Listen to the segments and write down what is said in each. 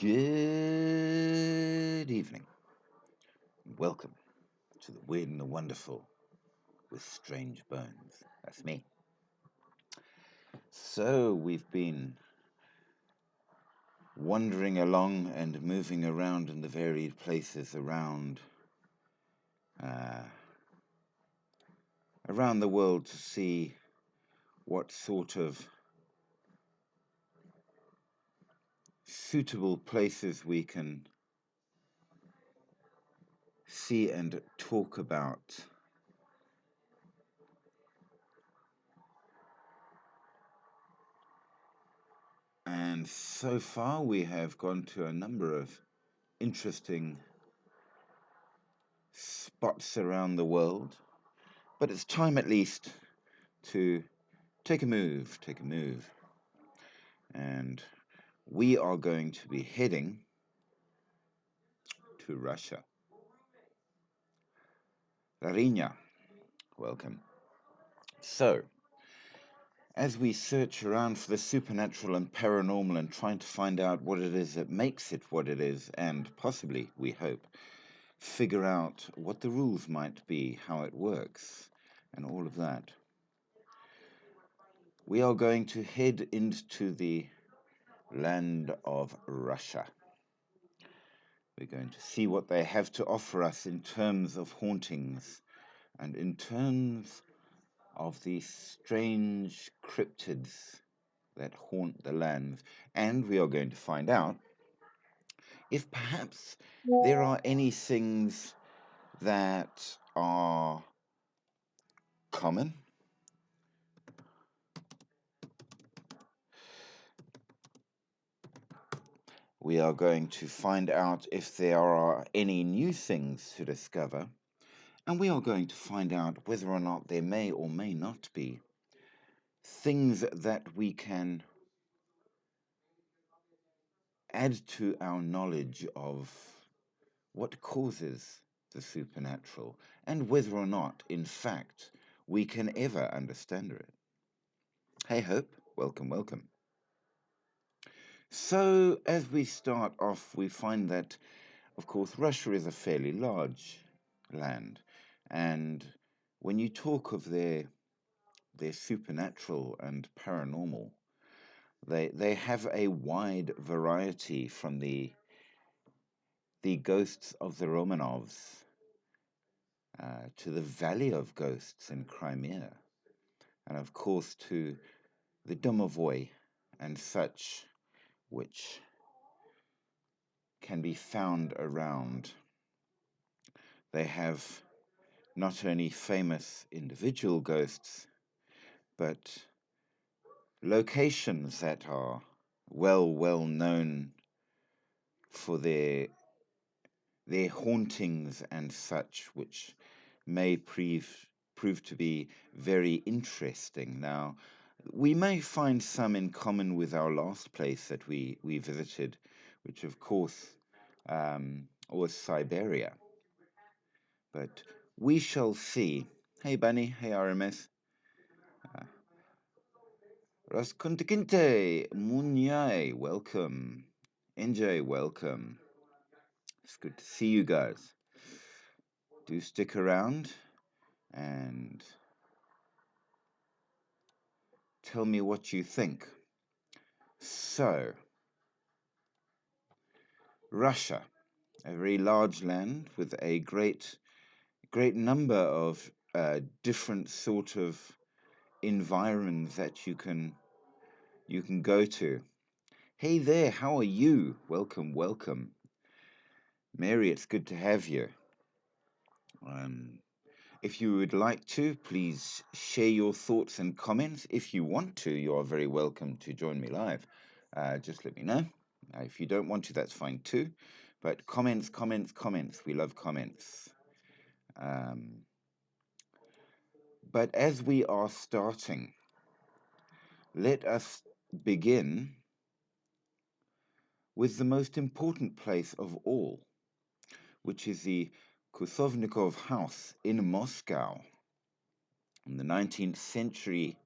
Good evening. Welcome to the Weird and the Wonderful with Strange Bones. That's me. So, we've been wandering along and moving around in the varied places uh, around the world to see what sort of suitable places we can see and talk about. And so far, we have gone to a number of interesting spots around the world, but it's time at least to take a move. And we are going to be heading to Russia. Larina, welcome. So, as we search around for the supernatural and paranormal and trying to find out what it is that makes it what it is, and possibly, we hope, figure out what the rules might be, how it works, and all of that, we are going to head into the land of Russia. We're going to see what they have to offer us in terms of hauntings and in terms of these strange cryptids that haunt the lands. And we are going to find out if perhaps there are any things that are common. We are going to find out if there are any new things to discover. And we are going to find out whether or not there may or may not be things that we can add to our knowledge of what causes the supernatural and whether or not, in fact, we can ever understand it. Hey, Hope, welcome. So, as we start off, we find that, of course, Russia is a fairly large land, and when you talk of their supernatural and paranormal, they have a wide variety from the ghosts of the Romanovs to the Valley of Ghosts in Crimea, and of course to the Domovoy and such, which can be found around. They have not only famous individual ghosts, but locations that are well known for their hauntings and such, which may prove to be very interesting. Now, we may find some in common with our last place that we visited, which of course was Siberia. But we shall see. Hey Bunny, hey RMS. Uh, Raskuntikinte, Munyai, welcome. NJ, welcome. It's good to see you guys. Do stick around and tell me what you think. So, Russia, a very large land with a great number of different sort of environments that you can go to. Hey there, how are you? Welcome. Mary, it's good to have you. If you would like to, please share your thoughts and comments. If you want to, you are very welcome to join me live. Just let me know. If you don't want to, that's fine too. But comments. We love comments. But as we are starting, let us begin with the most important place of all, which is the Kusovnikov House in Moscow. In the 19th century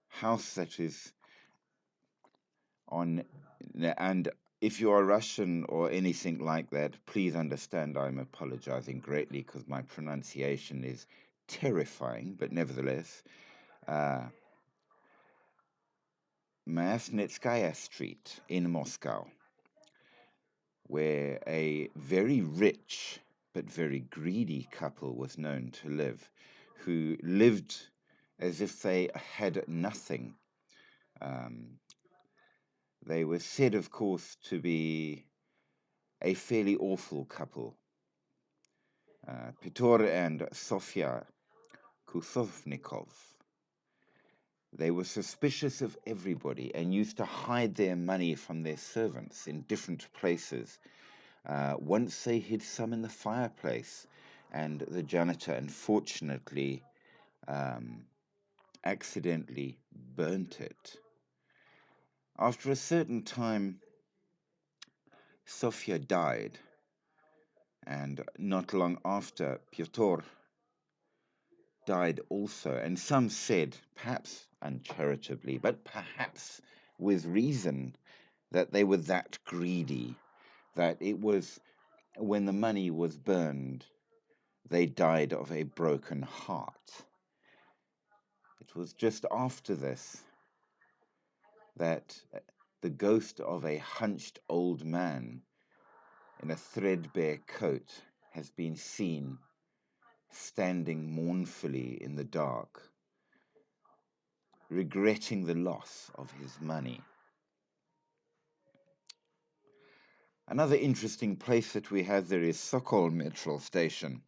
house that is on, and if you are Russian or anything like that, please understand I'm apologizing greatly because my pronunciation is terrifying, but nevertheless, uh, Masnetskaya Street in Moscow, where a very rich but very greedy couple was known to live, who lived as if they had nothing. Um, they were said, of course, to be a fairly awful couple. Piotr and Sofia Kusovnikov. They were suspicious of everybody and used to hide their money from their servants in different places. Once they hid some in the fireplace, and the janitor, unfortunately, um, accidentally burnt it. After a certain time, Sofia died, and not long after, Pyotr died also. And some said, perhaps uncharitably, but perhaps with reason, that they were that greedy, that it was when the money was burned, they died of a broken heart. It was just after this that the ghost of a hunched old man in a threadbare coat has been seen standing mournfully in the dark, regretting the loss of his money. Another interesting place that we have there is Sokol Metro Station.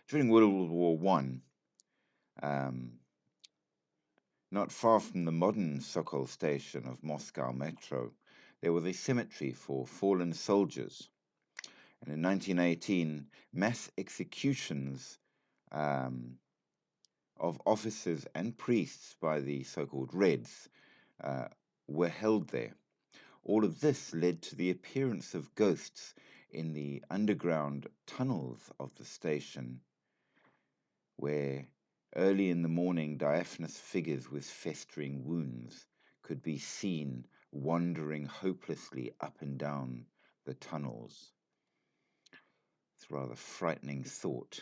During World War One, not far from the modern Sokol station of Moscow Metro, there was a cemetery for fallen soldiers. And in 1918, mass executions of officers and priests by the so-called Reds were held there. All of this led to the appearance of ghosts in the underground tunnels of the station, where early in the morning diaphanous figures with festering wounds could be seen wandering hopelessly up and down the tunnels. It's a rather frightening thought.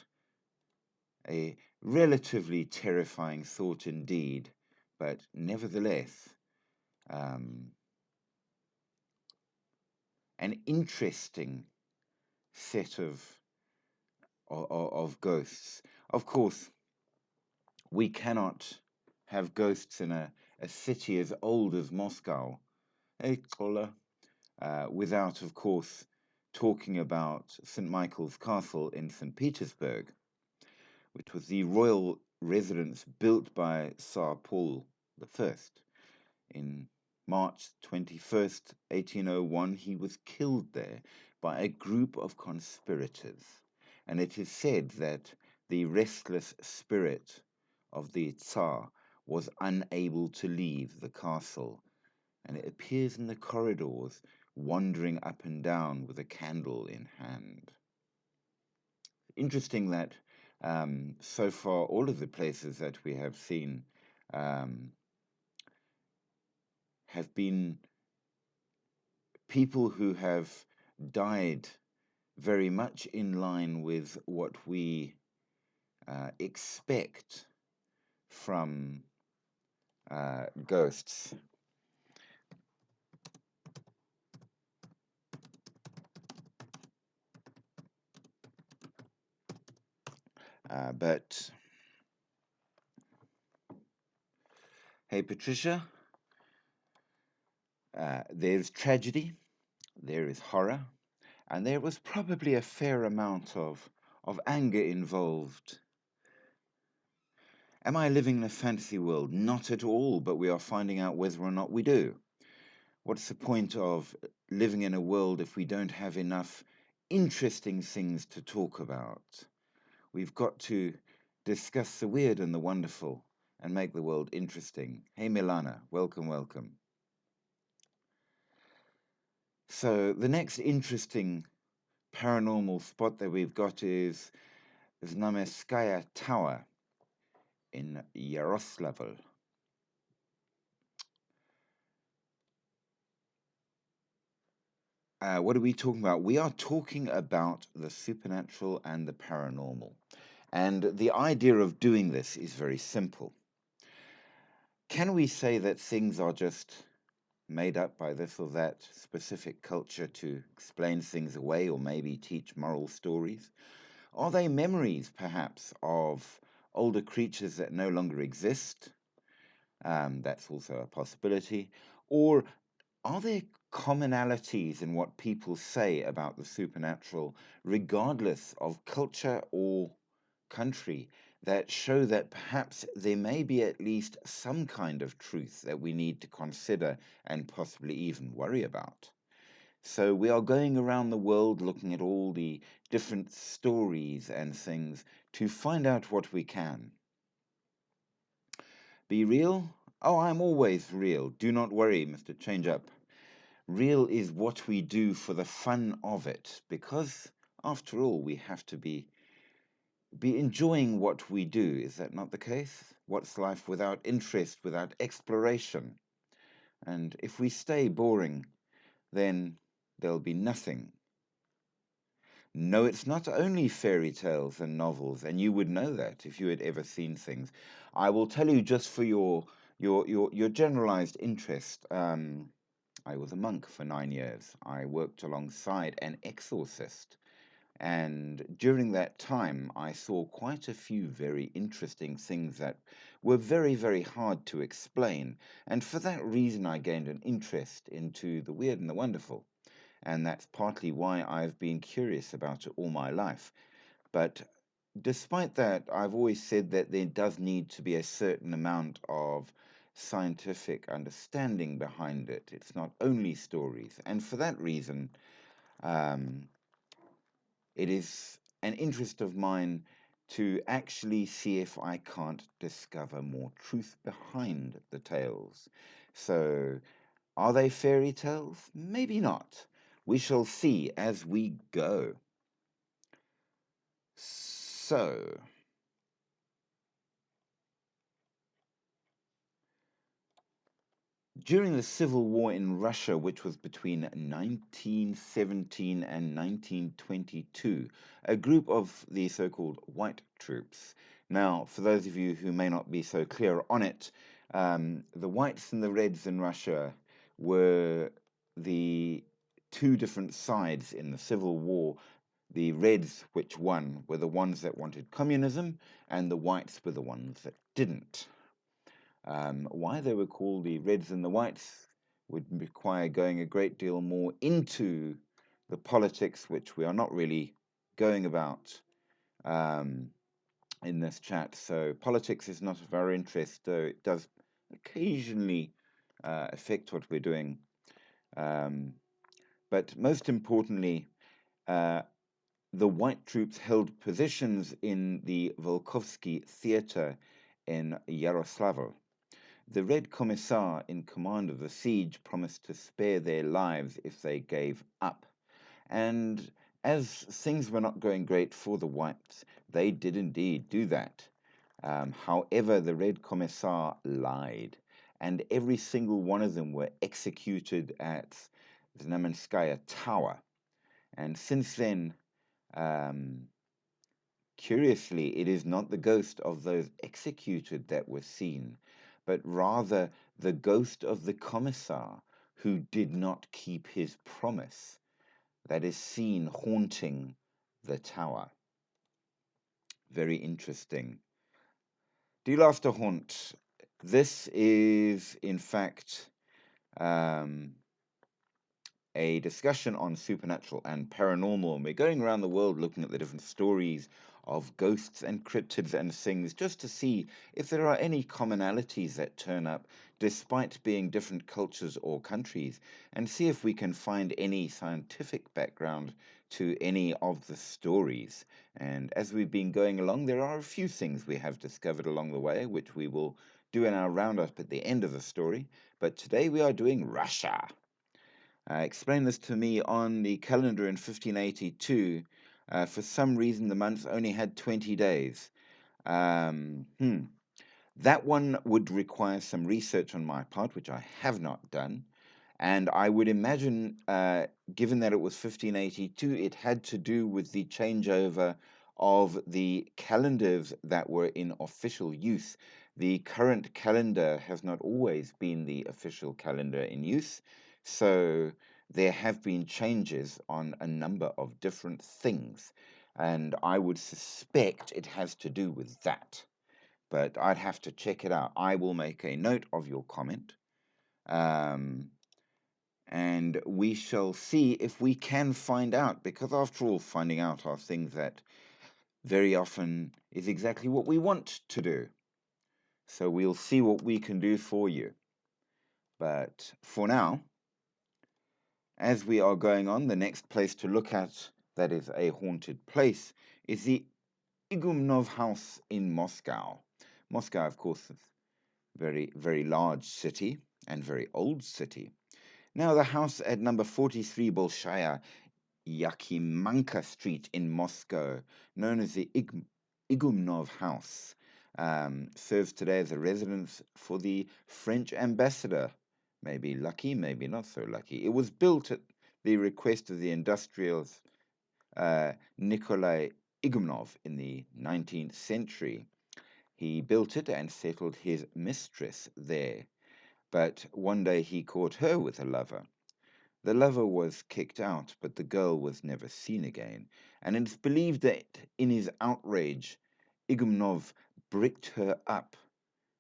A relatively terrifying thought indeed, but nevertheless, an interesting set of ghosts. Of course, we cannot have ghosts in a city as old as Moscow, without, of course, talking about St. Michael's Castle in St. Petersburg, which was the royal residence built by Tsar Paul I. In March 21st, 1801, he was killed there by a group of conspirators, and it is said that the restless spirit of the Tsar was unable to leave the castle, and it appears in the corridors, wandering up and down with a candle in hand. Interesting that so far all of the places that we have seen have been people who have died very much in line with what we expect from ghosts. But hey, Patricia, there's tragedy, there is horror, and there was probably a fair amount of anger involved. Am I living in a fantasy world? Not at all, but we are finding out whether or not we do. What's the point of living in a world if we don't have enough interesting things to talk about? We've got to discuss the weird and the wonderful and make the world interesting. Hey, Milana, welcome, welcome. So the next interesting paranormal spot that we've got is Znameskaya Tower in Yaroslavl. What are we talking about? We are talking about the supernatural and the paranormal. And the idea of doing this is very simple. Can we say that things are just made up by this or that specific culture to explain things away or maybe teach moral stories? Are they memories, perhaps, of older creatures that no longer exist? That's also a possibility. Or are there commonalities in what people say about the supernatural, regardless of culture or country, that show that perhaps there may be at least some kind of truth that we need to consider and possibly even worry about? So we are going around the world looking at all the different stories and things to find out what we can. Be real? Oh, I'm always real. Do not worry, Mr. Change Up. Real is what we do for the fun of it, because after all, we have to be enjoying what we do. Is that not the case? What's life without interest, without exploration? And if we stay boring, then there'll be nothing. No, it's not only fairy tales and novels, and you would know that if you had ever seen things. I will tell you just for your generalized interest. I was a monk for 9 years. I worked alongside an exorcist. And during that time, I saw quite a few very interesting things that were very, very hard to explain. And for that reason, I gained an interest into the weird and the wonderful. And that's partly why I've been curious about it all my life. But despite that, I've always said that there does need to be a certain amount of scientific understanding behind it. It's not only stories. And for that reason, um, it is an interest of mine to actually see if I can't discover more truth behind the tales. So, are they fairy tales? Maybe not. We shall see as we go. So, during the Civil War in Russia, which was between 1917 and 1922, a group of the so called white troops. Now, for those of you who may not be so clear on it, the whites and the reds in Russia were the two different sides in the Civil War. The reds, which won, were the ones that wanted communism, and the whites were the ones that didn't. Why they were called the Reds and the Whites would require going a great deal more into the politics, which we are not really going about um, in this chat. So politics is not of our interest, though it does occasionally affect what we're doing. Um, but most importantly, uh, the white troops held positions in the Volkovsky Theater in Yaroslavl. The Red Commissar in command of the siege promised to spare their lives if they gave up. And as things were not going great for the whites, they did indeed do that. However, the Red Commissar lied, and every single one of them were executed at Znamenskaya Tower. And since then, um, curiously, it is not the ghost of those executed that was seen, but rather the ghost of the commissar who did not keep his promise that is seen haunting the tower. Very interesting. Deal after haunt. This is, in fact, um, a discussion on supernatural and paranormal. And we're going around the world looking at the different stories of ghosts and cryptids and things just to see if there are any commonalities that turn up despite being different cultures or countries, and see if we can find any scientific background to any of the stories. And as we've been going along, there are a few things we have discovered along the way, which we will do in our roundup at the end of the story. But today we are doing Russia. Explained this to me on the calendar in 1582. For some reason, the month only had 20 days. Um, hmm. That one would require some research on my part, which I have not done. And I would imagine, given that it was 1582, it had to do with the changeover of the calendars that were in official use. The current calendar has not always been the official calendar in use, so there have been changes on a number of different things. And I would suspect it has to do with that. But I'd have to check it out. I will make a note of your comment. And we shall see if we can find out, because after all, finding out are things that very often is exactly what we want to do. So we'll see what we can do for you. But for now, as we are going on, the next place to look at that is a haunted place is the Igumnov House in Moscow. Moscow, of course, is a very, very large city and very old city. Now, the house at number 43 Bolshaya Yakimanka Street in Moscow, known as the Igumnov House, serves today as a residence for the French ambassador. Maybe lucky, maybe not so lucky. It was built at the request of the industrialist Nikolai Igumnov in the 19th century. He built it and settled his mistress there. But one day he caught her with a lover. The lover was kicked out, but the girl was never seen again, and it's believed that in his outrage, Igumnov bricked her up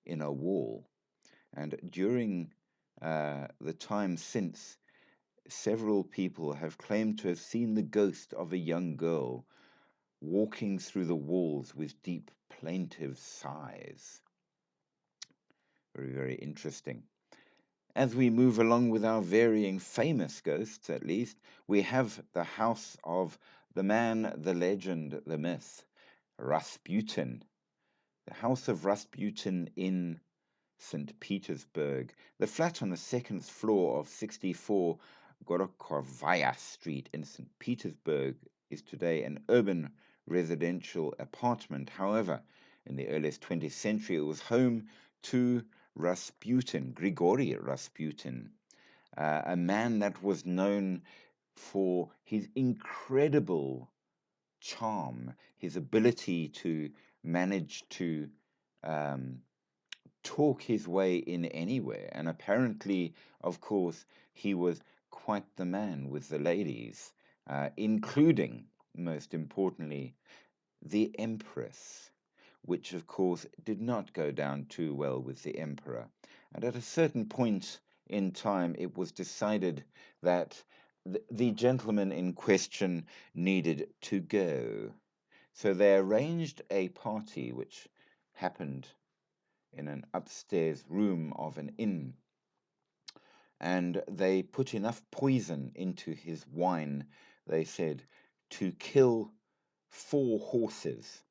in a wall. And during the time since, several people have claimed to have seen the ghost of a young girl walking through the walls with deep, plaintive sighs. Very, very interesting. As we move along with our varying famous ghosts, at least, we have the house of the man, the legend, the myth, Rasputin. The house of Rasputin in St. Petersburg. The flat on the second floor of 64 Gorokhovaya Street in St. Petersburg is today an urban residential apartment. However, in the earliest 20th century, it was home to Rasputin, Grigory Rasputin, a man that was known for his incredible charm, his ability to manage to talk his way in anywhere. And apparently, of course, he was quite the man with the ladies, including, most importantly, the Empress, which of course did not go down too well with the emperor. And at a certain point in time, it was decided that the gentleman in question needed to go. So they arranged a party which happened in an upstairs room of an inn. And they put enough poison into his wine, they said, to kill 4 horses.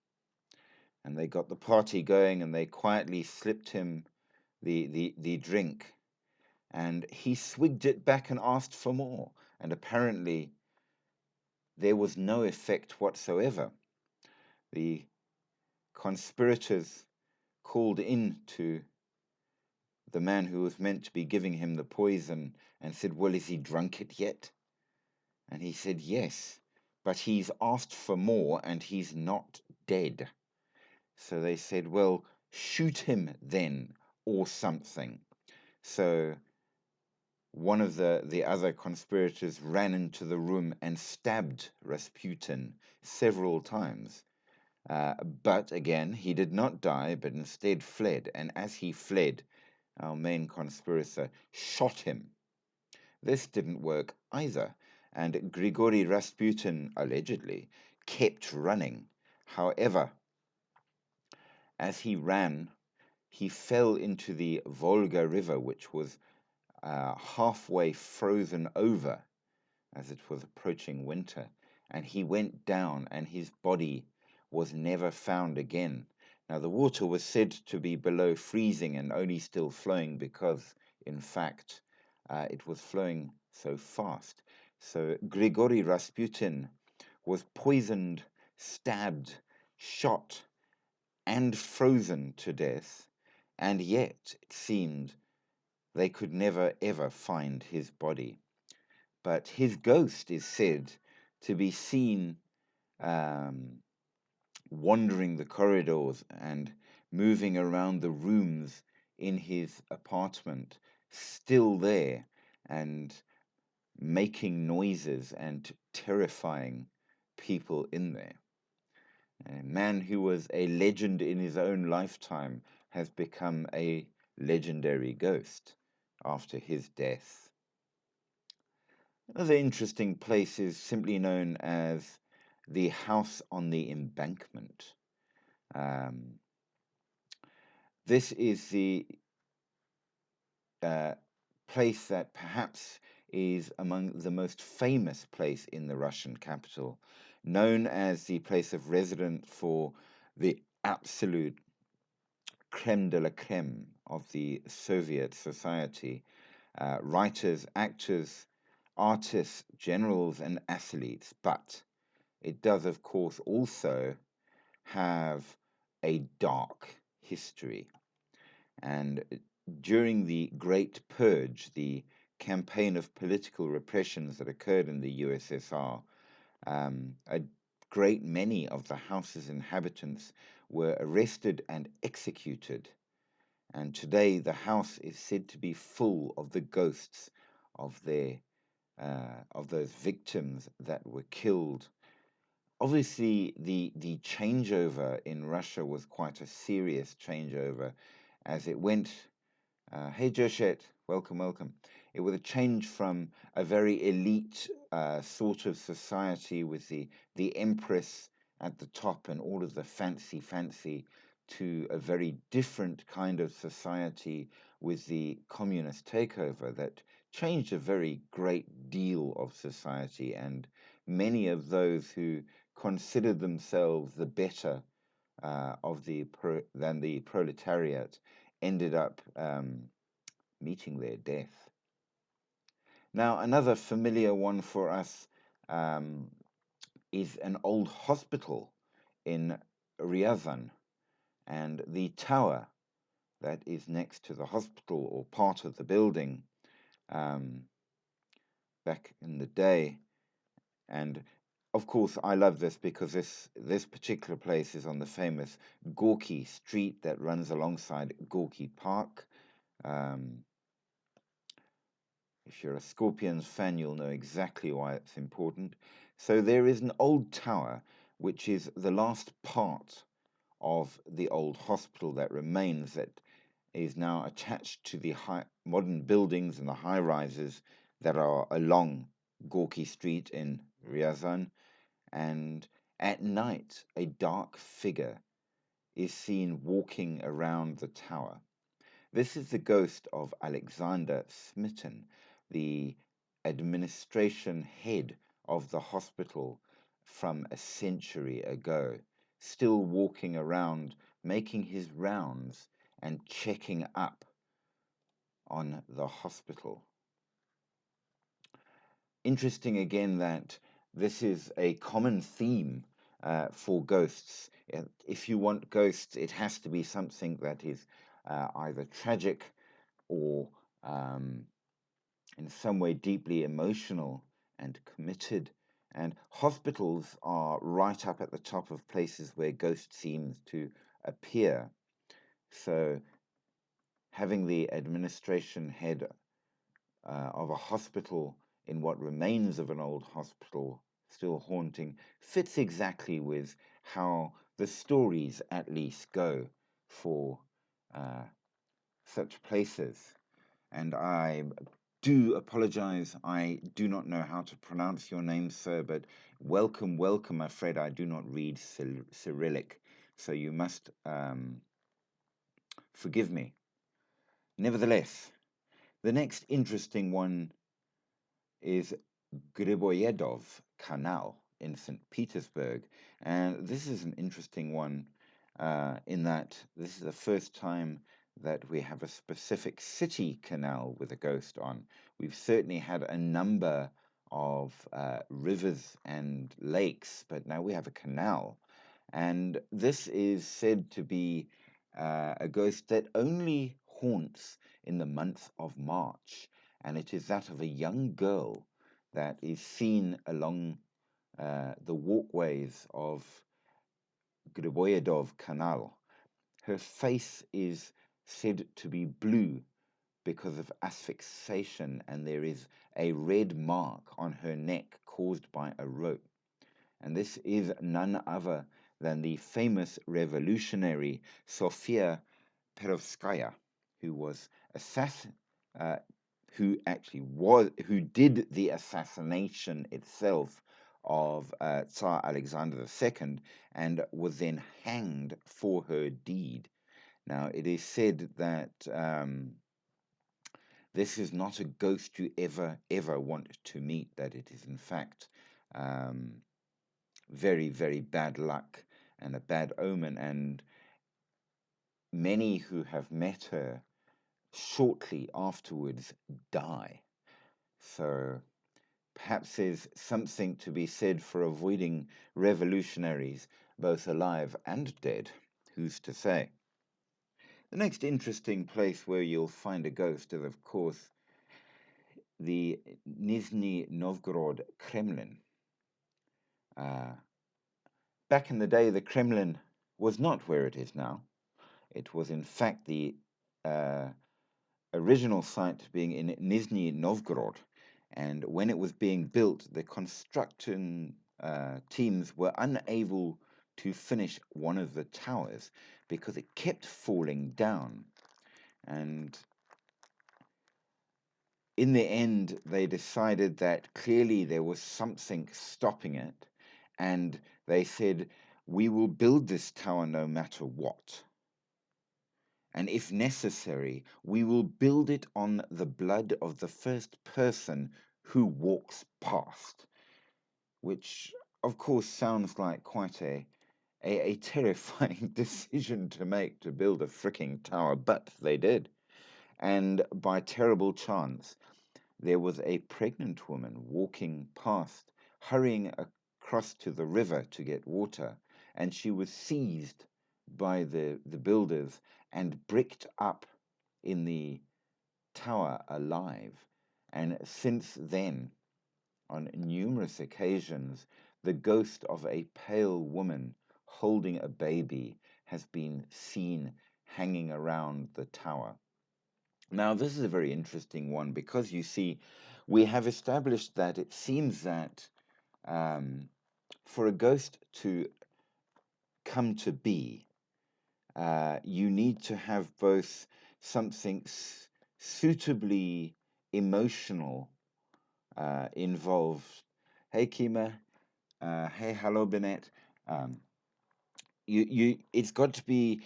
And they got the party going, and they quietly slipped him the drink, and he swigged it back and asked for more, and apparently there was no effect whatsoever. The conspirators called in to the man who was meant to be giving him the poison and said, "Well, is he drunk it yet?" And he said, "Yes, but he's asked for more and he's not dead." So they said, "Well, shoot him then, or something." So one of the other conspirators ran into the room and stabbed Rasputin several times. But again, he did not die, but instead fled. And as he fled, our main conspirator shot him. This didn't work either, and Grigory Rasputin allegedly kept running. However, as he ran, he fell into the Volga River, which was halfway frozen over as it was approaching winter, and he went down, and his body was never found again. Now, the water was said to be below freezing and only still flowing because, in fact, it was flowing so fast. So Grigory Rasputin was poisoned, stabbed, shot, and frozen to death, and yet it seemed they could never ever find his body. But his ghost is said to be seen um, wandering the corridors and moving around the rooms in his apartment, still there and making noises and terrifying people in there. A man who was a legend in his own lifetime has become a legendary ghost after his death. Another interesting place is simply known as the House on the Embankment. Um, this is the uh, place that perhaps is among the most famous place in the Russian capital, known as the place of residence for the absolute creme de la creme of the Soviet society. Writers, actors, artists, generals, and athletes. But it does, of course, also have a dark history. And during the Great Purge, the campaign of political repressions that occurred in the USSR, a great many of the house's inhabitants were arrested and executed. And today the house is said to be full of the ghosts of of those victims that were killed. Obviously, the changeover in Russia was quite a serious changeover, as it went. Hey, Joshet, welcome, welcome. It was a change from a very elite sort of society with the empress at the top and all of the fancy, to a very different kind of society with the communist takeover that changed a very great deal of society. And many of those who considered themselves the better than the proletariat ended up meeting their death. Now, another familiar one for us um, is an old hospital in Ryazan, and the tower that is next to the hospital or part of the building um, back in the day. And of course, I love this because this particular place is on the famous Gorky Street that runs alongside Gorky Park. Um, if you're a Scorpions fan, you'll know exactly why it's important. So there is an old tower, which is the last part of the old hospital that remains, that is now attached to the modern buildings and the high rises that are along Gorky Street in Ryazan. And at night, a dark figure is seen walking around the tower. This is the ghost of Alexander Smitten, the administration head of the hospital from a century ago, still walking around, making his rounds and checking up on the hospital. Interesting again that this is a common theme for ghosts. If you want ghosts, it has to be something that is either tragic or in some way deeply emotional and committed. And hospitals are right up at the top of places where ghosts seem to appear. So having the administration head of a hospital in what remains of an old hospital still haunting fits exactly with how the stories at least go for uh, such places. And I do apologize. I do not know how to pronounce your name, sir, but welcome, welcome. I'm afraid I do not read Cyrillic, so you must forgive me. Nevertheless, the next interesting one is Griboyedov Canal in St. Petersburg. And this is an interesting one in that this is the first time that we have a specific city canal with a ghost on. We've certainly had a number of rivers and lakes, but now we have a canal. And this is said to be a ghost that only haunts in the month of March, and it is that of a young girl that is seen along the walkways of Griboyedov Canal. Her face is said to be blue because of asphyxiation, and there is a red mark on her neck caused by a rope. And this is none other than the famous revolutionary Sofia Perovskaya, who was uh, who did the assassination itself of Tsar Alexander II and was then hanged for her deed. Now, it is said that this is not a ghost you ever want to meet, that it is, in fact, very, very bad luck and a bad omen. And many who have met her shortly afterwards die. So perhaps there's something to be said for avoiding revolutionaries, both alive and dead. Who's to say? The next interesting place where you'll find a ghost is, of course, the Nizhny Novgorod Kremlin. Back in the day, the Kremlin was not where it is now. It was, in fact, the original site being in Nizhny Novgorod. And when it was being built, the construction teams were unable to finish one of the towers because it kept falling down. And in the end, they decided that clearly there was something stopping it. And they said, we will build this tower no matter what. And if necessary, we will build it on the blood of the first person who walks past. Which, of course, sounds like quite a terrifying decision to make, to build a freaking tower, but they did. And by terrible chance, there was a pregnant woman walking past, hurrying across to the river to get water, and she was seized by the builders and bricked up in the tower alive. And since then, on numerous occasions, the ghost of a pale woman holding a baby has been seen hanging around the tower. Now, this is a very interesting one because you see, we have established that it seems that for a ghost to come to be, you need to have both something suitably emotional involved. Hey, Kima. Hey, hello, Bennett. Um, it's got to be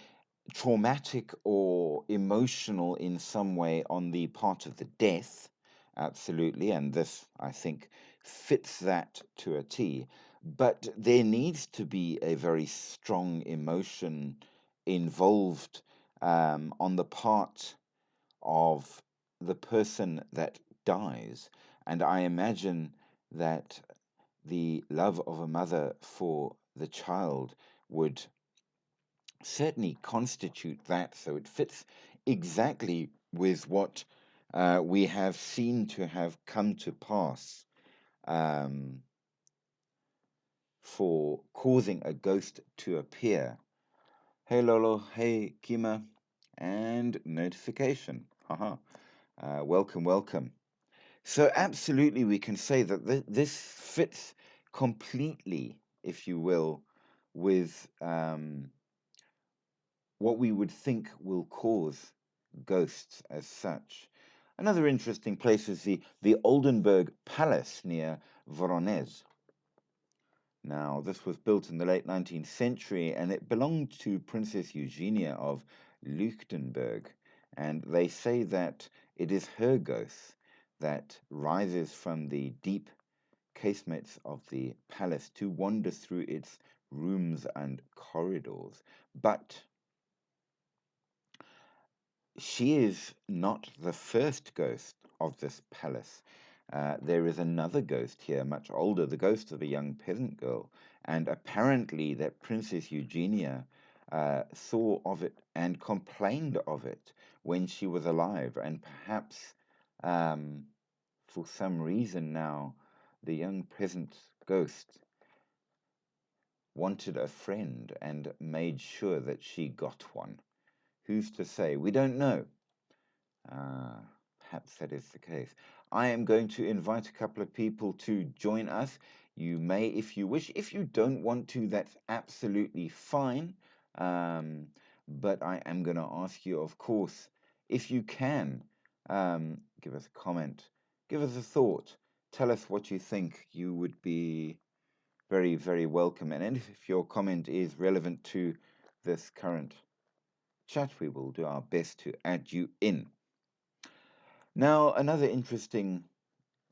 traumatic or emotional in some way on the part of the death, absolutely, and this, I think, fits that to a T. But there needs to be a very strong emotion involved on the part of the person that dies. And I imagine that the love of a mother for the child would certainly constitute that. So it fits exactly with what we have seen to have come to pass for causing a ghost to appear. Hey Lolo, hey Kima, and notification. Haha. Welcome, welcome. So absolutely we can say that this fits completely, if you will, with what we would think will cause ghosts as such. Another interesting place is the Oldenburg Palace near Voronezh. Now, this was built in the late 19th century and it belonged to Princess Eugenia of Lichtenberg. And they say that it is her ghost that rises from the deep casemates of the palace to wander through its rooms and corridors. But she is not the first ghost of this palace. There is another ghost here, much older, the ghost of a young peasant girl. And apparently, that Princess Eugenia saw of it and complained of it when she was alive, and perhaps for some reason now, the young peasant ghost wanted a friend and made sure that she got one. Who's to say? We don't know. Uh, Perhaps that is the case. I am going to invite a couple of people to join us. You may, if you wish. If you don't want to, that's absolutely fine. Um, but I am going to ask you, of course, if you can, give us a comment, give us a thought, tell us what you think. You would be very, very welcome. And if your comment is relevant to this current chat, we will do our best to add you in. Now, another interesting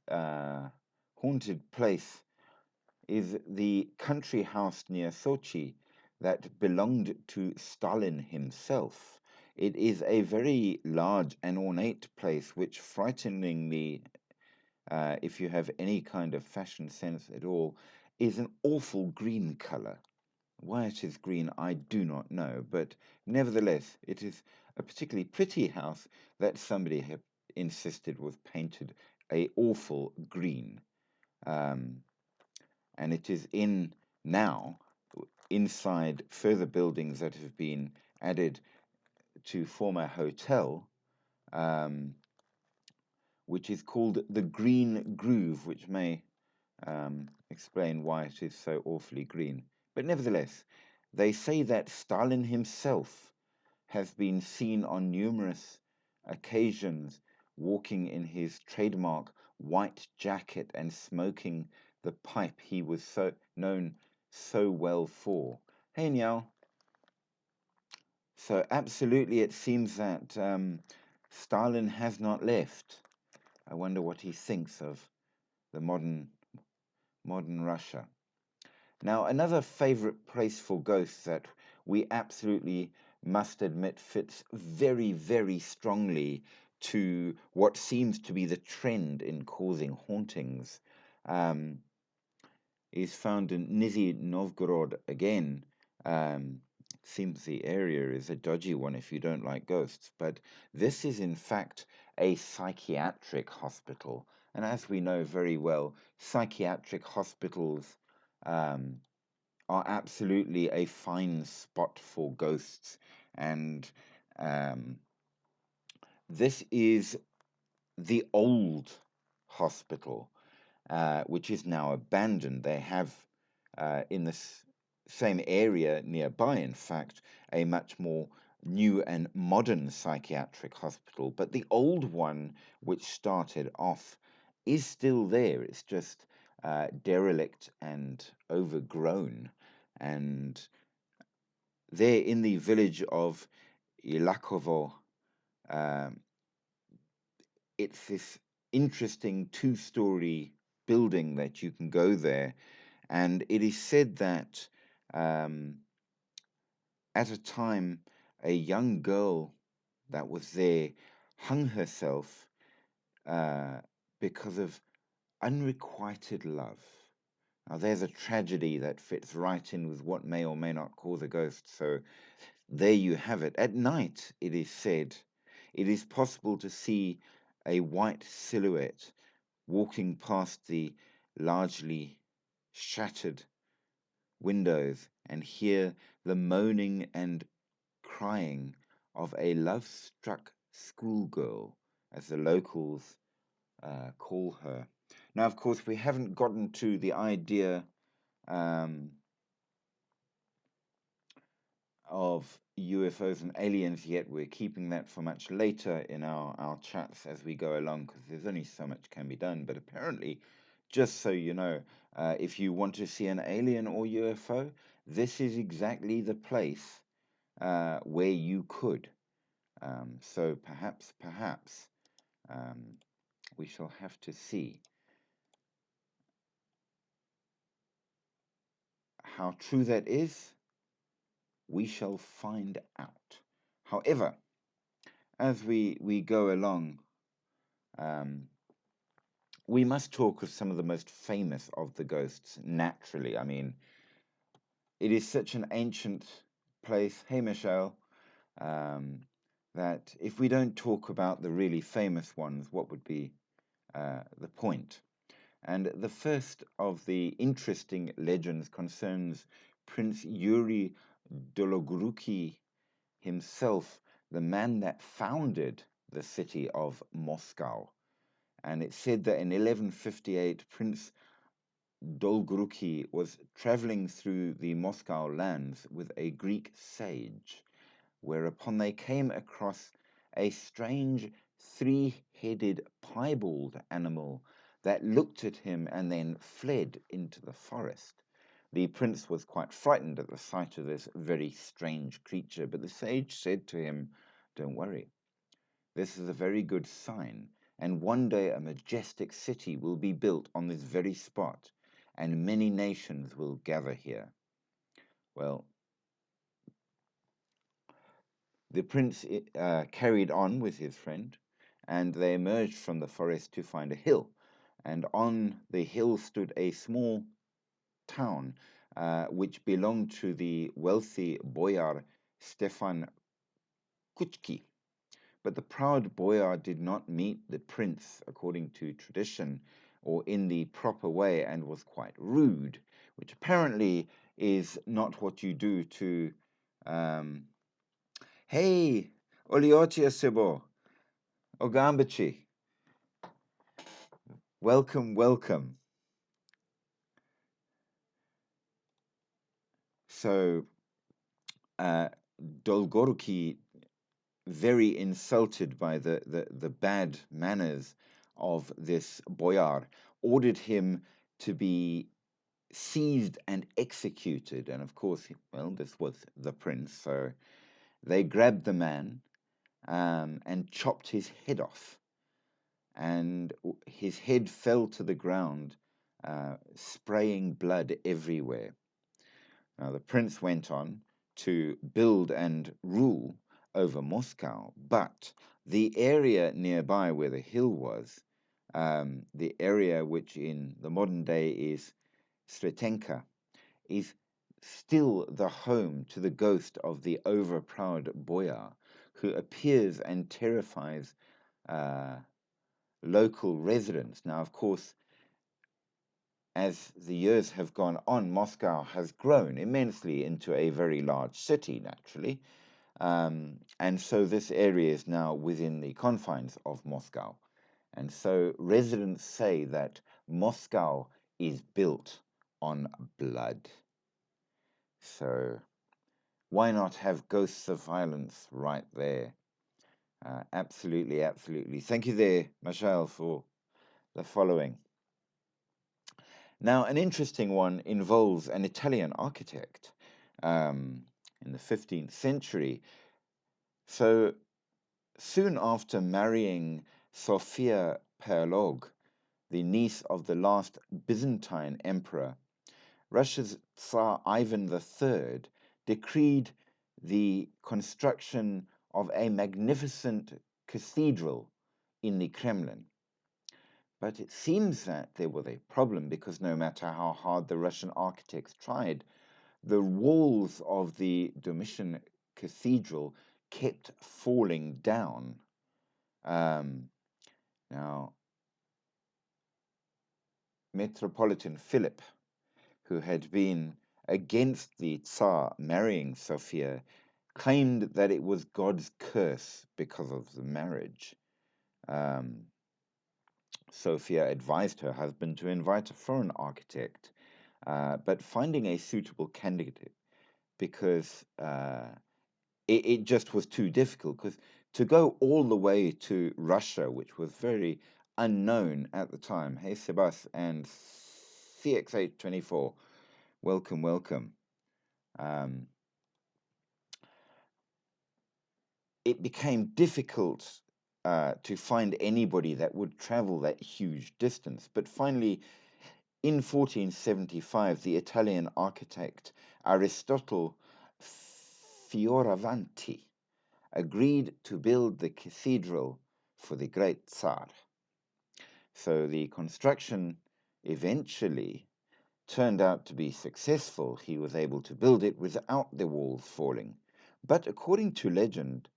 uh, haunted place is the country house near Sochi that belonged to Stalin himself. It is a very large and ornate place, which frighteningly, if you have any kind of fashion sense at all, is an awful green color. Why it is green, I do not know, but nevertheless, it is a particularly pretty house that somebody had insisted was painted a awful green. Um, and it is in now inside further buildings that have been added to form a hotel, um, which is called the Green Groove, which may explain why it is so awfully green. But nevertheless, they say that Stalin himself has been seen on numerous occasions walking in his trademark white jacket and smoking the pipe he was so known so well for. Hey, Niall. So absolutely, it seems that Stalin has not left. I wonder what he thinks of the modern Russia. Now, another favorite place for ghosts that we absolutely must admit fits very, very strongly to what seems to be the trend in causing hauntings um, is found in Nizhny Novgorod again. Seems the area is a dodgy one if you don't like ghosts, but this is in fact a psychiatric hospital. And as we know very well, psychiatric hospitals um, are absolutely a fine spot for ghosts. And um, this is the old hospital, which is now abandoned. They have in this same area nearby, in fact, a much more new and modern psychiatric hospital. But the old one, which started off, is still there. It's just derelict and overgrown. And there in the village of Ilakovo, um, it's this interesting two-story building that you can go there, and it is said that um, at a time a young girl that was there hung herself uh, because of unrequited love. Now, there's a tragedy that fits right in with what may or may not cause a ghost. So, there you have it. At night, it is said, it is possible to see a white silhouette walking past the largely shattered windows and hear the moaning and crying of a love-struck schoolgirl, as the locals call her. Now, of course, we haven't gotten to the idea um, of UFOs and aliens yet. We're keeping that for much later in our chats as we go along, because there's only so much can be done. But apparently, just so you know, if you want to see an alien or UFO, this is exactly the place where you could. So perhaps, um, we shall have to see how true that is. We shall find out. However, as we go along, um, we must talk of some of the most famous of the ghosts, naturally. I mean, it is such an ancient place. Hey, Michelle. Um, that if we don't talk about the really famous ones, what would be the point? And the first of the interesting legends concerns Prince Yuri Dolgoruki himself, the man that founded the city of Moscow. And it's said that in 1158, Prince Dolgoruki was traveling through the Moscow lands with a Greek sage, whereupon they came across a strange three-headed piebald animal that looked at him and then fled into the forest. The prince was quite frightened at the sight of this very strange creature, but the sage said to him, "Don't worry, this is a very good sign, and one day a majestic city will be built on this very spot, and many nations will gather here." Well, the prince carried on with his friend, and they emerged from the forest to find a hill. And on the hill stood a small town which belonged to the wealthy boyar Stefan Kuchki. But the proud boyar did not meet the prince according to tradition or in the proper way and was quite rude, which apparently is not what you do to. Hey, Oliotia Sebo, Ogambachi, welcome, welcome. So, Dolgoruki, very insulted by the bad manners of this boyar, ordered him to be seized and executed. And of course, well, this was the prince, so they grabbed the man and chopped his head off. And his head fell to the ground, spraying blood everywhere. Now, the prince went on to build and rule over Moscow, but the area nearby where the hill was, the area which in the modern day is Sretenka, is still the home to the ghost of the overproud boyar who appears and terrifies local residents. Now, of course, as the years have gone on, Moscow has grown immensely into a very large city, naturally. And so this area is now within the confines of Moscow. And so residents say that Moscow is built on blood. So why not have ghosts of violence right there? Absolutely, absolutely. Thank you there, Michelle, for the following. Now, an interesting one involves an Italian architect in the 15th century. So, soon after marrying Sophia Perlog, the niece of the last Byzantine emperor, Russia's Tsar Ivan III decreed the construction of a magnificent cathedral in the Kremlin. But it seems that there was a problem because no matter how hard the Russian architects tried, the walls of the Domitian Cathedral kept falling down. Now, Metropolitan Philip, who had been against the Tsar marrying Sophia, claimed that it was God's curse because of the marriage. Sophia advised her husband to invite a foreign architect, but finding a suitable candidate because it just was too difficult. Because to go all the way to Russia, which was very unknown at the time, hey Sebas and CX824, welcome, welcome. It became difficult to find anybody that would travel that huge distance. But finally, in 1475, the Italian architect Aristotle Fioravanti agreed to build the cathedral for the great Tsar. So the construction eventually turned out to be successful. He was able to build it without the walls falling. But according to legend,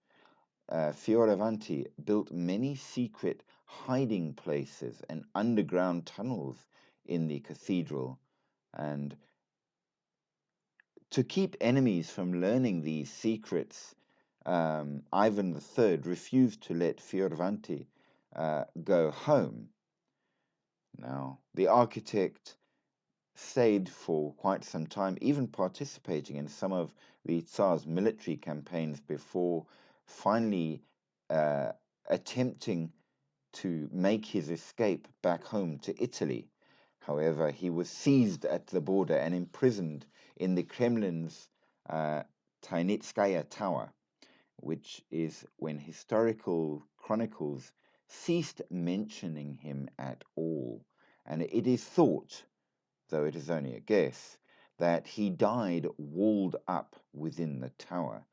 Fioravanti built many secret hiding places and underground tunnels in the cathedral, and to keep enemies from learning these secrets, Ivan III refused to let Fioravanti go home. Now, the architect stayed for quite some time, even participating in some of the Tsar's military campaigns before finally uh, attempting to make his escape back home to Italy. However, he was seized at the border and imprisoned in the Kremlin's uh, Tainitskaya Tower, which is when historical chronicles ceased mentioning him at all. And it is thought, though it is only a guess, that he died walled up within the tower.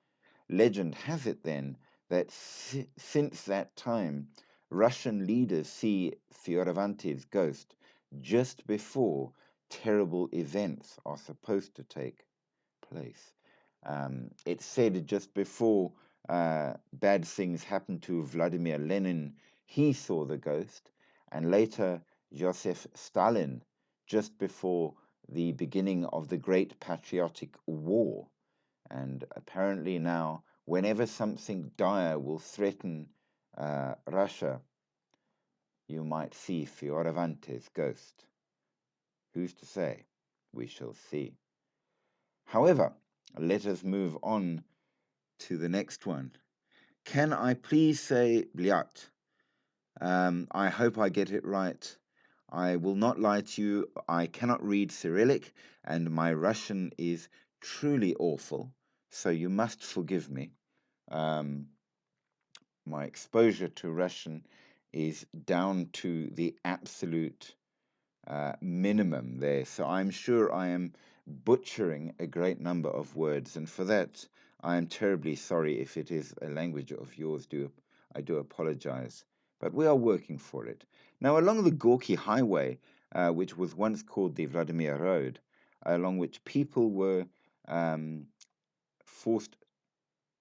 Legend has it then that since that time, Russian leaders see Fioravanti's ghost just before terrible events are supposed to take place. It's said just before bad things happened to Vladimir Lenin, he saw the ghost, and later Joseph Stalin, just before the beginning of the Great Patriotic War. And apparently now, whenever something dire will threaten Russia, you might see Fioravanti's ghost. Who's to say? We shall see. However, let us move on to the next one. Can I please say Bliat? I hope I get it right. I will not lie to you. I cannot read Cyrillic, and my Russian is truly awful, so you must forgive me. Um, my exposure to Russian is down to the absolute minimum there. So I'm sure I am butchering a great number of words, and for that I am terribly sorry. If it is a language of yours, I do apologize. But we are working for it. Now, along the Gorky Highway, which was once called the Vladimir Road, along which people were forced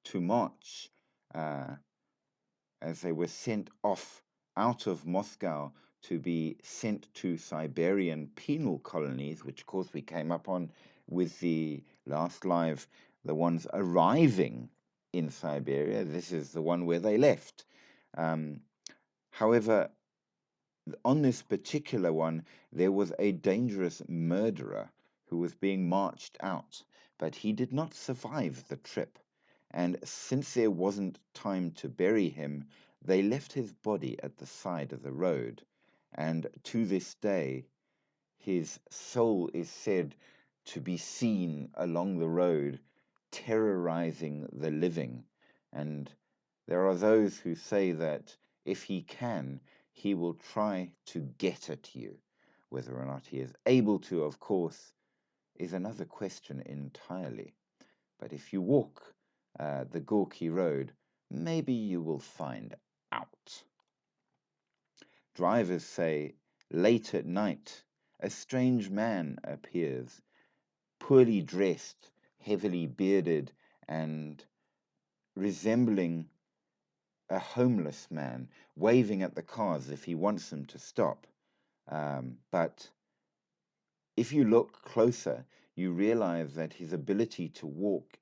to march as they were sent off out of Moscow to be sent to Siberian penal colonies, which of course we came up on with the last live, the ones arriving in Siberia. This is the one where they left. However, on this particular one, there was a dangerous murderer who was being marched out, but he did not survive the trip. And since there wasn't time to bury him, they left his body at the side of the road. And to this day, his soul is said to be seen along the road, terrorizing the living. And there are those who say that if he can, he will try to get at you. Whether or not he is able to, of course, is another question entirely. But if you walk the Gorky Road, maybe you will find out. Drivers say late at night, a strange man appears, poorly dressed, heavily bearded, and resembling a homeless man, waving at the cars if he wants them to stop. But if you look closer, you realize that his ability to walk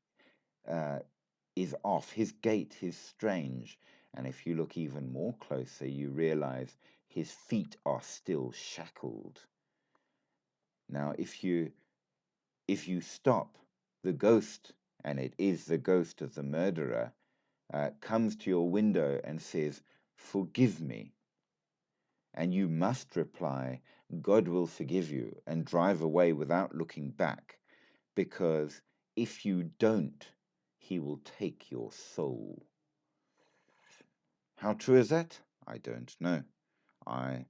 uh, is off. His gait is strange. And if you look even more closer, you realize his feet are still shackled. Now, if you stop, the ghost, and it is the ghost of the murderer, comes to your window and says, "Forgive me." And you must reply, "God will forgive you," and drive away without looking back, because if you don't, he will take your soul. How true is that? I don't know. I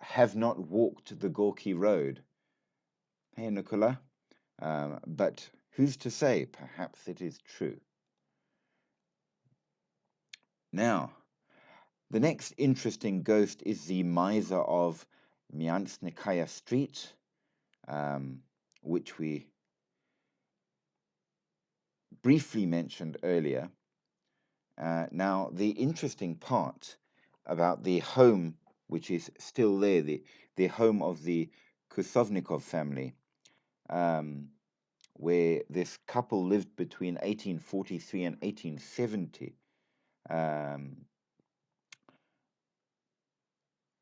have not walked the Gorky Road. Hey, Nicola. But who's to say? Perhaps it is true. Now, the next interesting ghost is the miser of Miansnikaya Street, which we briefly mentioned earlier. Now, the interesting part about the home, which is still there, the home of the Kusovnikov family, um, where this couple lived between 1843 and 1870. Um,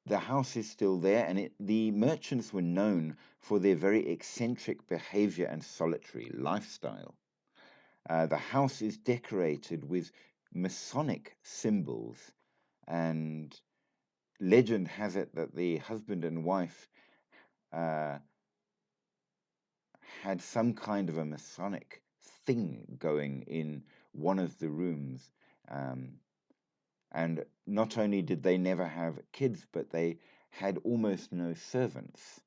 the house is still there, and the merchants were known for their very eccentric behavior and solitary lifestyle. The house is decorated with Masonic symbols, and legend has it that the husband and wife uh, had some kind of a Masonic thing going in one of the rooms. Um, and not only did they never have kids, but they had almost no servants.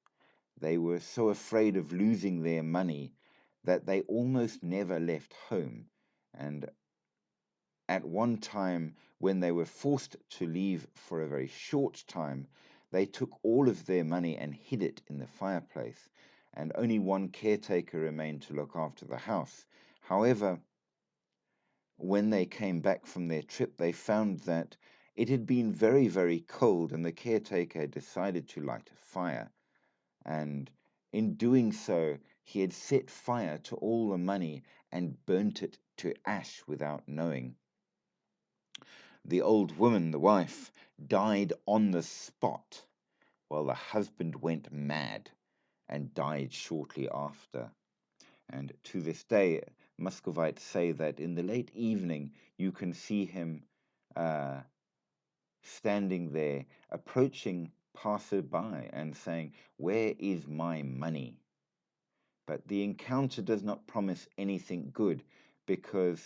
They were so afraid of losing their money that they almost never left home. And at one time, when they were forced to leave for a very short time, they took all of their money and hid it in the fireplace, and only one caretaker remained to look after the house. However, when they came back from their trip, they found that it had been very, very cold, and the caretaker had decided to light a fire. And in doing so, he had set fire to all the money and burnt it to ash without knowing. The old woman, the wife, died on the spot, while the husband went mad and died shortly after. And to this day, Muscovites say that in the late evening, you can see him uh, standing there, approaching passerby and saying, "Where is my money?" But the encounter does not promise anything good, because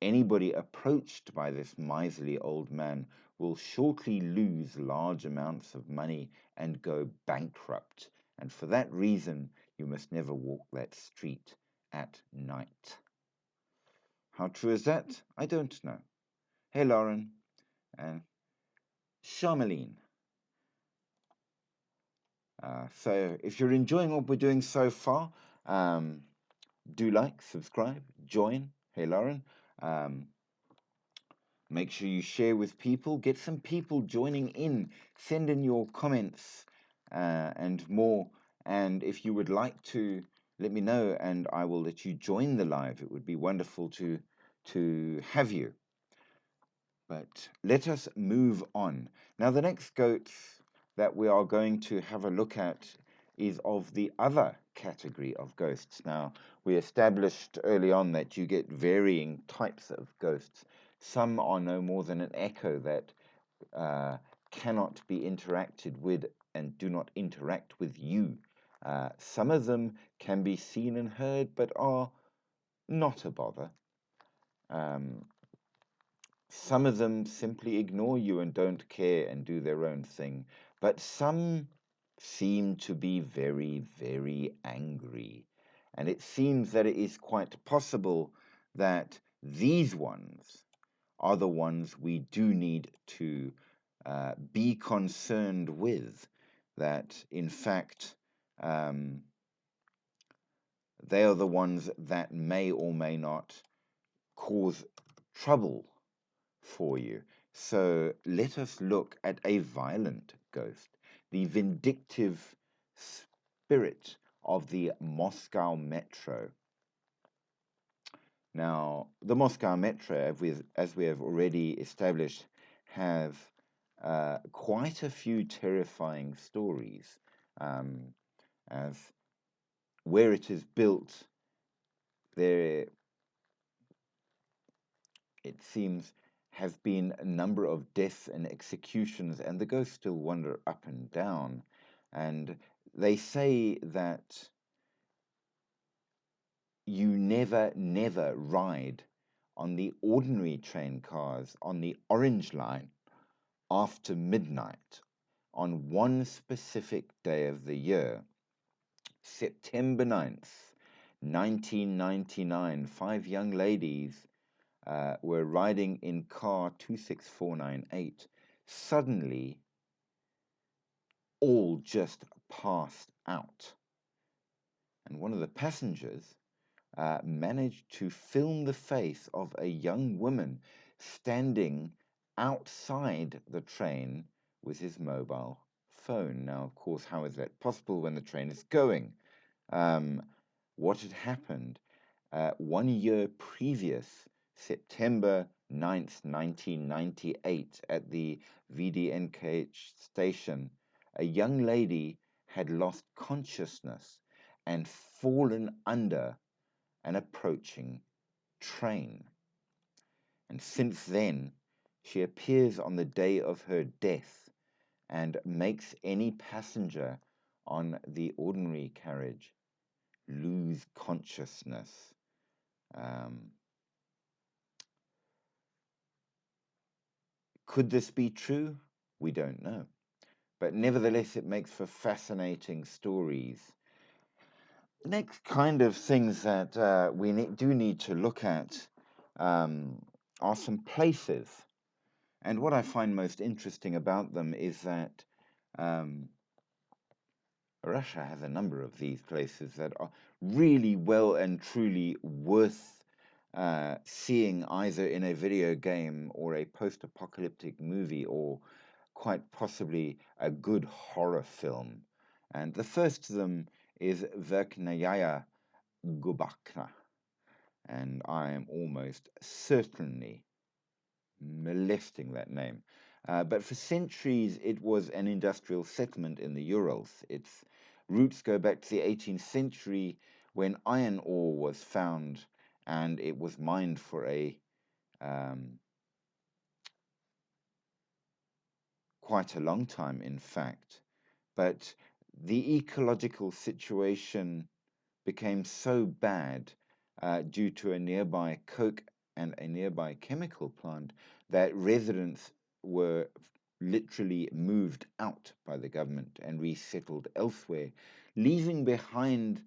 anybody approached by this miserly old man will shortly lose large amounts of money and go bankrupt. And for that reason, you must never walk that street at night. How true is that? I don't know. Hey, Lauren and Charmeline. So if you're enjoying what we're doing so far, um, do like, subscribe, join. Hey, Lauren. Um, Make sure you share with people. Get some people joining in. Send in your comments and more. And if you would like to, let me know, and I will let you join the live. It would be wonderful to have you. But let us move on. Now, the next goat that we are going to have a look at is of the other category of ghosts. Now, we established early on that you get varying types of ghosts. Some are no more than an echo that cannot be interacted with and do not interact with you. Some of them can be seen and heard but are not a bother. Some of them simply ignore you and don't care and do their own thing, but some seem to be very, very angry. And it seems that it is quite possible that these ones are the ones we do need to be concerned with. That, in fact, they are the ones that may or may not cause trouble for you. So let us look at a violent ghost, the vindictive spirit of the Moscow Metro. Now, the Moscow Metro, as we have already established, have quite a few terrifying stories, as where it is built, there it seems have been a number of deaths and executions, and the ghosts still wander up and down. And they say that you never, never ride on the ordinary train cars on the Orange Line after midnight on one specific day of the year, September 9th, 1999. Five young ladies were riding in car 26498. Suddenly, all just passed out. And one of the passengers managed to film the face of a young woman standing outside the train with his mobile phone. Now, of course, how is that possible when the train is going? What had happened 1 year previous, September 9th, 1998, at the VDNKH station, a young lady had lost consciousness and fallen under an approaching train. And since then, she appears on the day of her death and makes any passenger on the ordinary carriage lose consciousness. Could this be true? We don't know. But nevertheless, it makes for fascinating stories. The next kind of things that we do need to look at are some places. And what I find most interesting about them is that Russia has a number of these places that are really well and truly worth seeing either in a video game or a post-apocalyptic movie or quite possibly a good horror film. And the first of them is Verkhnaya Gubakna. And I am almost certainly molesting that name. But for centuries, it was an industrial settlement in the Urals. Its roots go back to the 18th century when iron ore was found and it was mined for a quite a long time, in fact. But the ecological situation became so bad due to a nearby coke and a nearby chemical plant that residents were literally moved out by the government and resettled elsewhere, leaving behind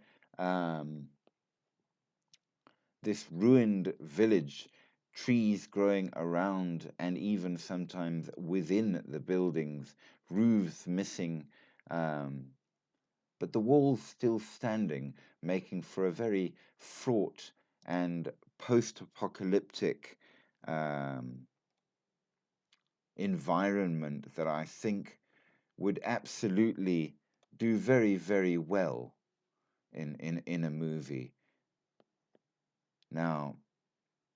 this ruined village, trees growing around and even sometimes within the buildings, roofs missing, but the walls still standing, making for a very fraught and post-apocalyptic environment that I think would absolutely do very, very well in a movie. Now,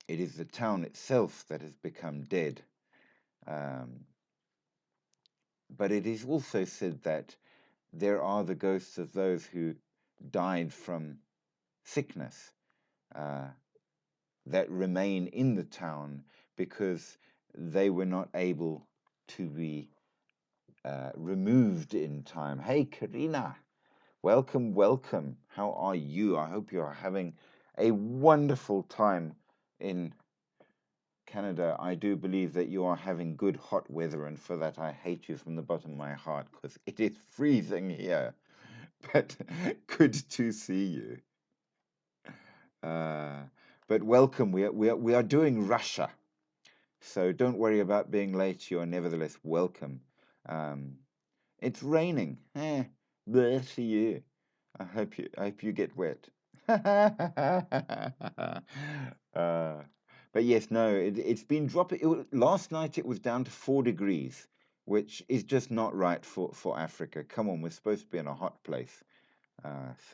it is the town itself that has become dead. But it is also said that there are the ghosts of those who died from sickness that remain in the town because they were not able to be removed in time. Hey, Karina, welcome, welcome. How are you? I hope you are having a wonderful time in Canada. I do believe that you are having good hot weather, and for that I hate you from the bottom of my heart because it is freezing here. But good to see you. But welcome. We are doing Russia, so don't worry about being late. You are nevertheless welcome. It's raining. Bless you. I hope you get wet. But yes, no, it's been dropping. Last night it was down to 4 degrees, which is just not right for Africa. Come on, we're supposed to be in a hot place. But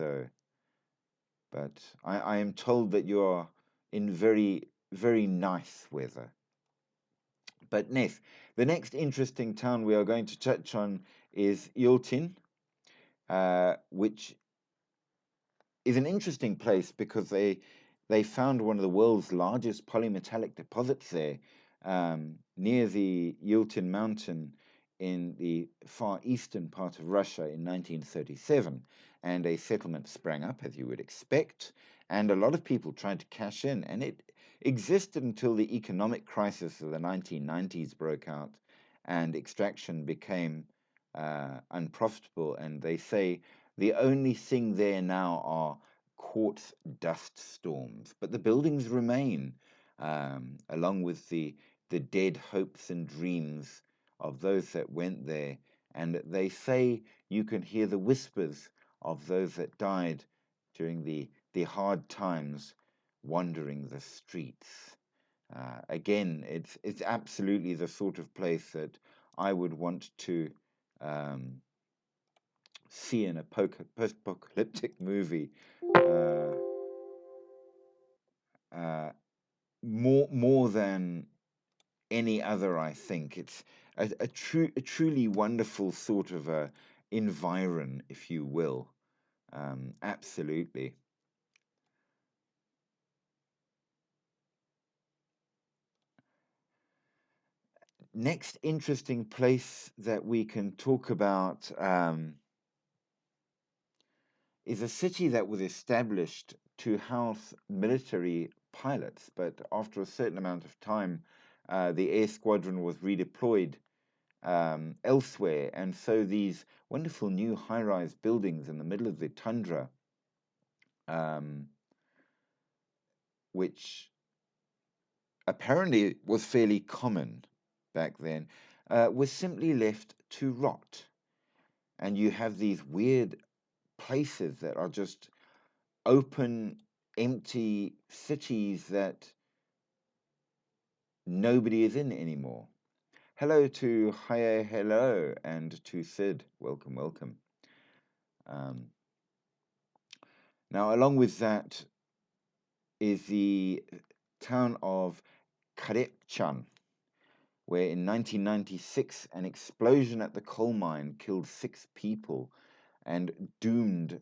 I am told that you are in very, very nice weather. But Nef, the next interesting town we are going to touch on is Yultin, which is an interesting place because they found one of the world's largest polymetallic deposits there near the Yultin mountain in the far eastern part of Russia in 1937. And a settlement sprang up, as you would expect, and a lot of people tried to cash in. And it existed until the economic crisis of the 1990s broke out and extraction became unprofitable. And they say the only thing there now are quartz dust storms, but the buildings remain, along with the dead hopes and dreams of those that went there. And they say you can hear the whispers of those that died during the hard times wandering the streets. Again, it's absolutely the sort of place that I would want to um, see in a post-apocalyptic movie. Uh, uh, more than any other, I think it's a truly wonderful sort of a environ, if you will. Absolutely. Next interesting place that we can talk about is a city that was established to house military pilots, but after a certain amount of time, the air squadron was redeployed elsewhere, and so these wonderful new high-rise buildings in the middle of the tundra, um, which apparently was fairly common back then, was simply left to rot. And you have these weird places that are just open, empty cities that nobody is in anymore. Hello to Haye Hello and to Sid. Welcome, welcome. Um, Now, along with that is the town of Karepchan, where in 1996 an explosion at the coal mine killed 6 people and doomed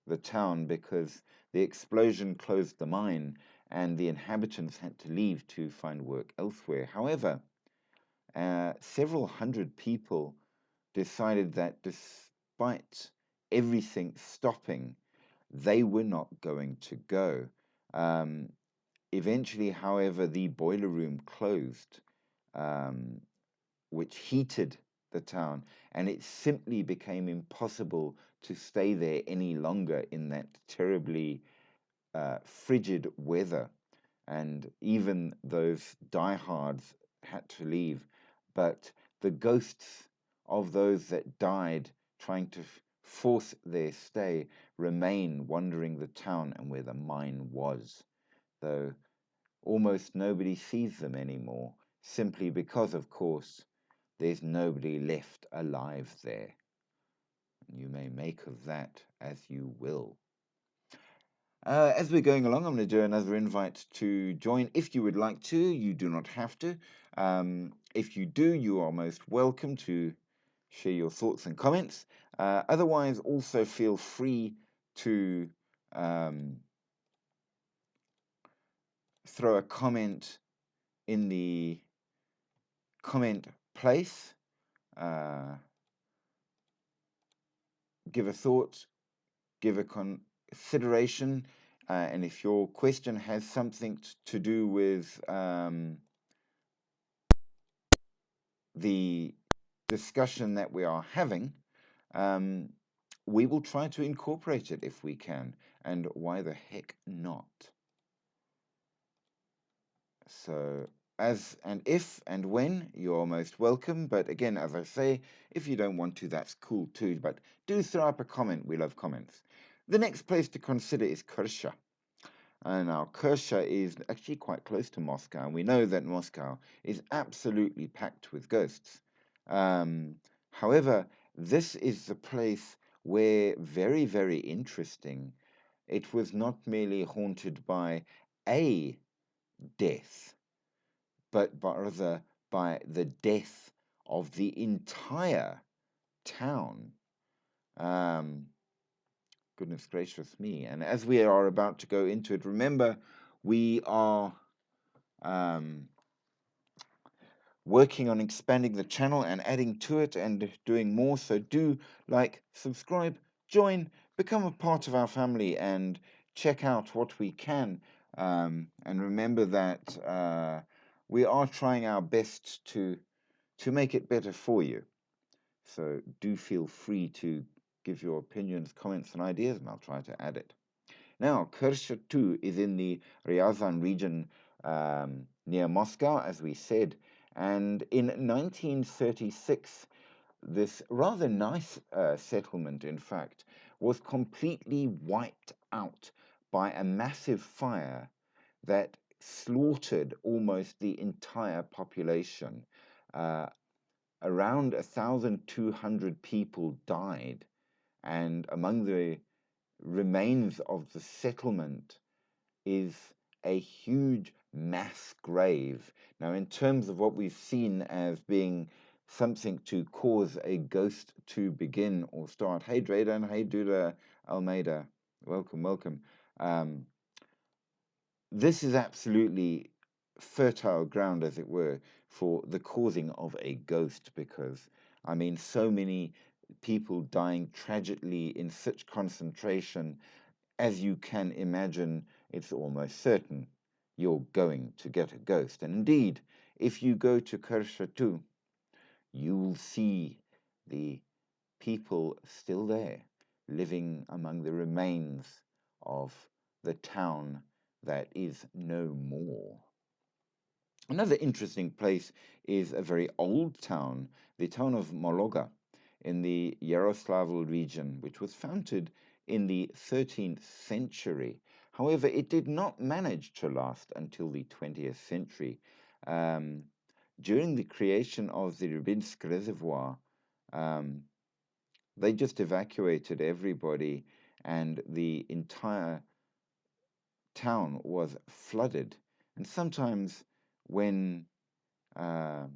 the town because the explosion closed the mine and the inhabitants had to leave to find work elsewhere. However, several hundred people decided that despite everything stopping, they were not going to go. Um, Eventually, however, the boiler room closed, um, which heated the town, and it simply became impossible to stay there any longer in that terribly frigid weather. And even those diehards had to leave. But the ghosts of those that died trying to force their stay remain wandering the town and where the mine was, though almost nobody sees them anymore, simply because, of course, there's nobody left alive there. You may make of that as you will. As we're going along, I'm going to do another invite to join if you would like to. You do not have to. If you do, you are most welcome to share your thoughts and comments. Otherwise, also feel free to um, throw a comment in the comment place. Uh, Give a thought, give a consideration, and if your question has something to do with the discussion that we are having, um, we will try to incorporate it if we can. And why the heck not? So, as and if and when, you're most welcome. But again, as I say, if you don't want to, that's cool too. But do throw up a comment. We love comments. The next place to consider is Kersha. And now Kersha is actually quite close to Moscow. And we know that Moscow is absolutely packed with ghosts. However, this is the place where, very, very interesting, it was not merely haunted by a death, but rather by the death of the entire town. Um, Goodness gracious me. And as we are about to go into it, remember, we are um, working on expanding the channel and adding to it and doing more. So do like, subscribe, join, become a part of our family, and check out what we can. And remember that we are trying our best to make it better for you. So do feel free to give your opinions, comments, and ideas, and I'll try to add it. Now, Kersha too is in the Ryazan region near Moscow, as we said. And in 1936, this rather nice settlement, in fact, was completely wiped out by a massive fire that slaughtered almost the entire population. Uh, Around 1,200 people died, and among the remains of the settlement is a huge mass grave. Now, in terms of what we've seen as being something to cause a ghost to begin or start. Hey, Drayden. Hey, Duda Almeida. Welcome, welcome. Um, this is absolutely fertile ground, as it were, for the causing of a ghost because, I mean, so many people dying tragically in such concentration, as you can imagine, it's almost certain you're going to get a ghost. And indeed, if you go to Kershatu, you'll see the people still there, living among the remains of the town that is no more. Another interesting place is a very old town, the town of Mologa in the Yaroslavl region, which was founded in the 13th century. However, it did not manage to last until the 20th century. Um, During the creation of the Rybinsk Reservoir, um, they just evacuated everybody, and the entire town was flooded. And sometimes, when uh,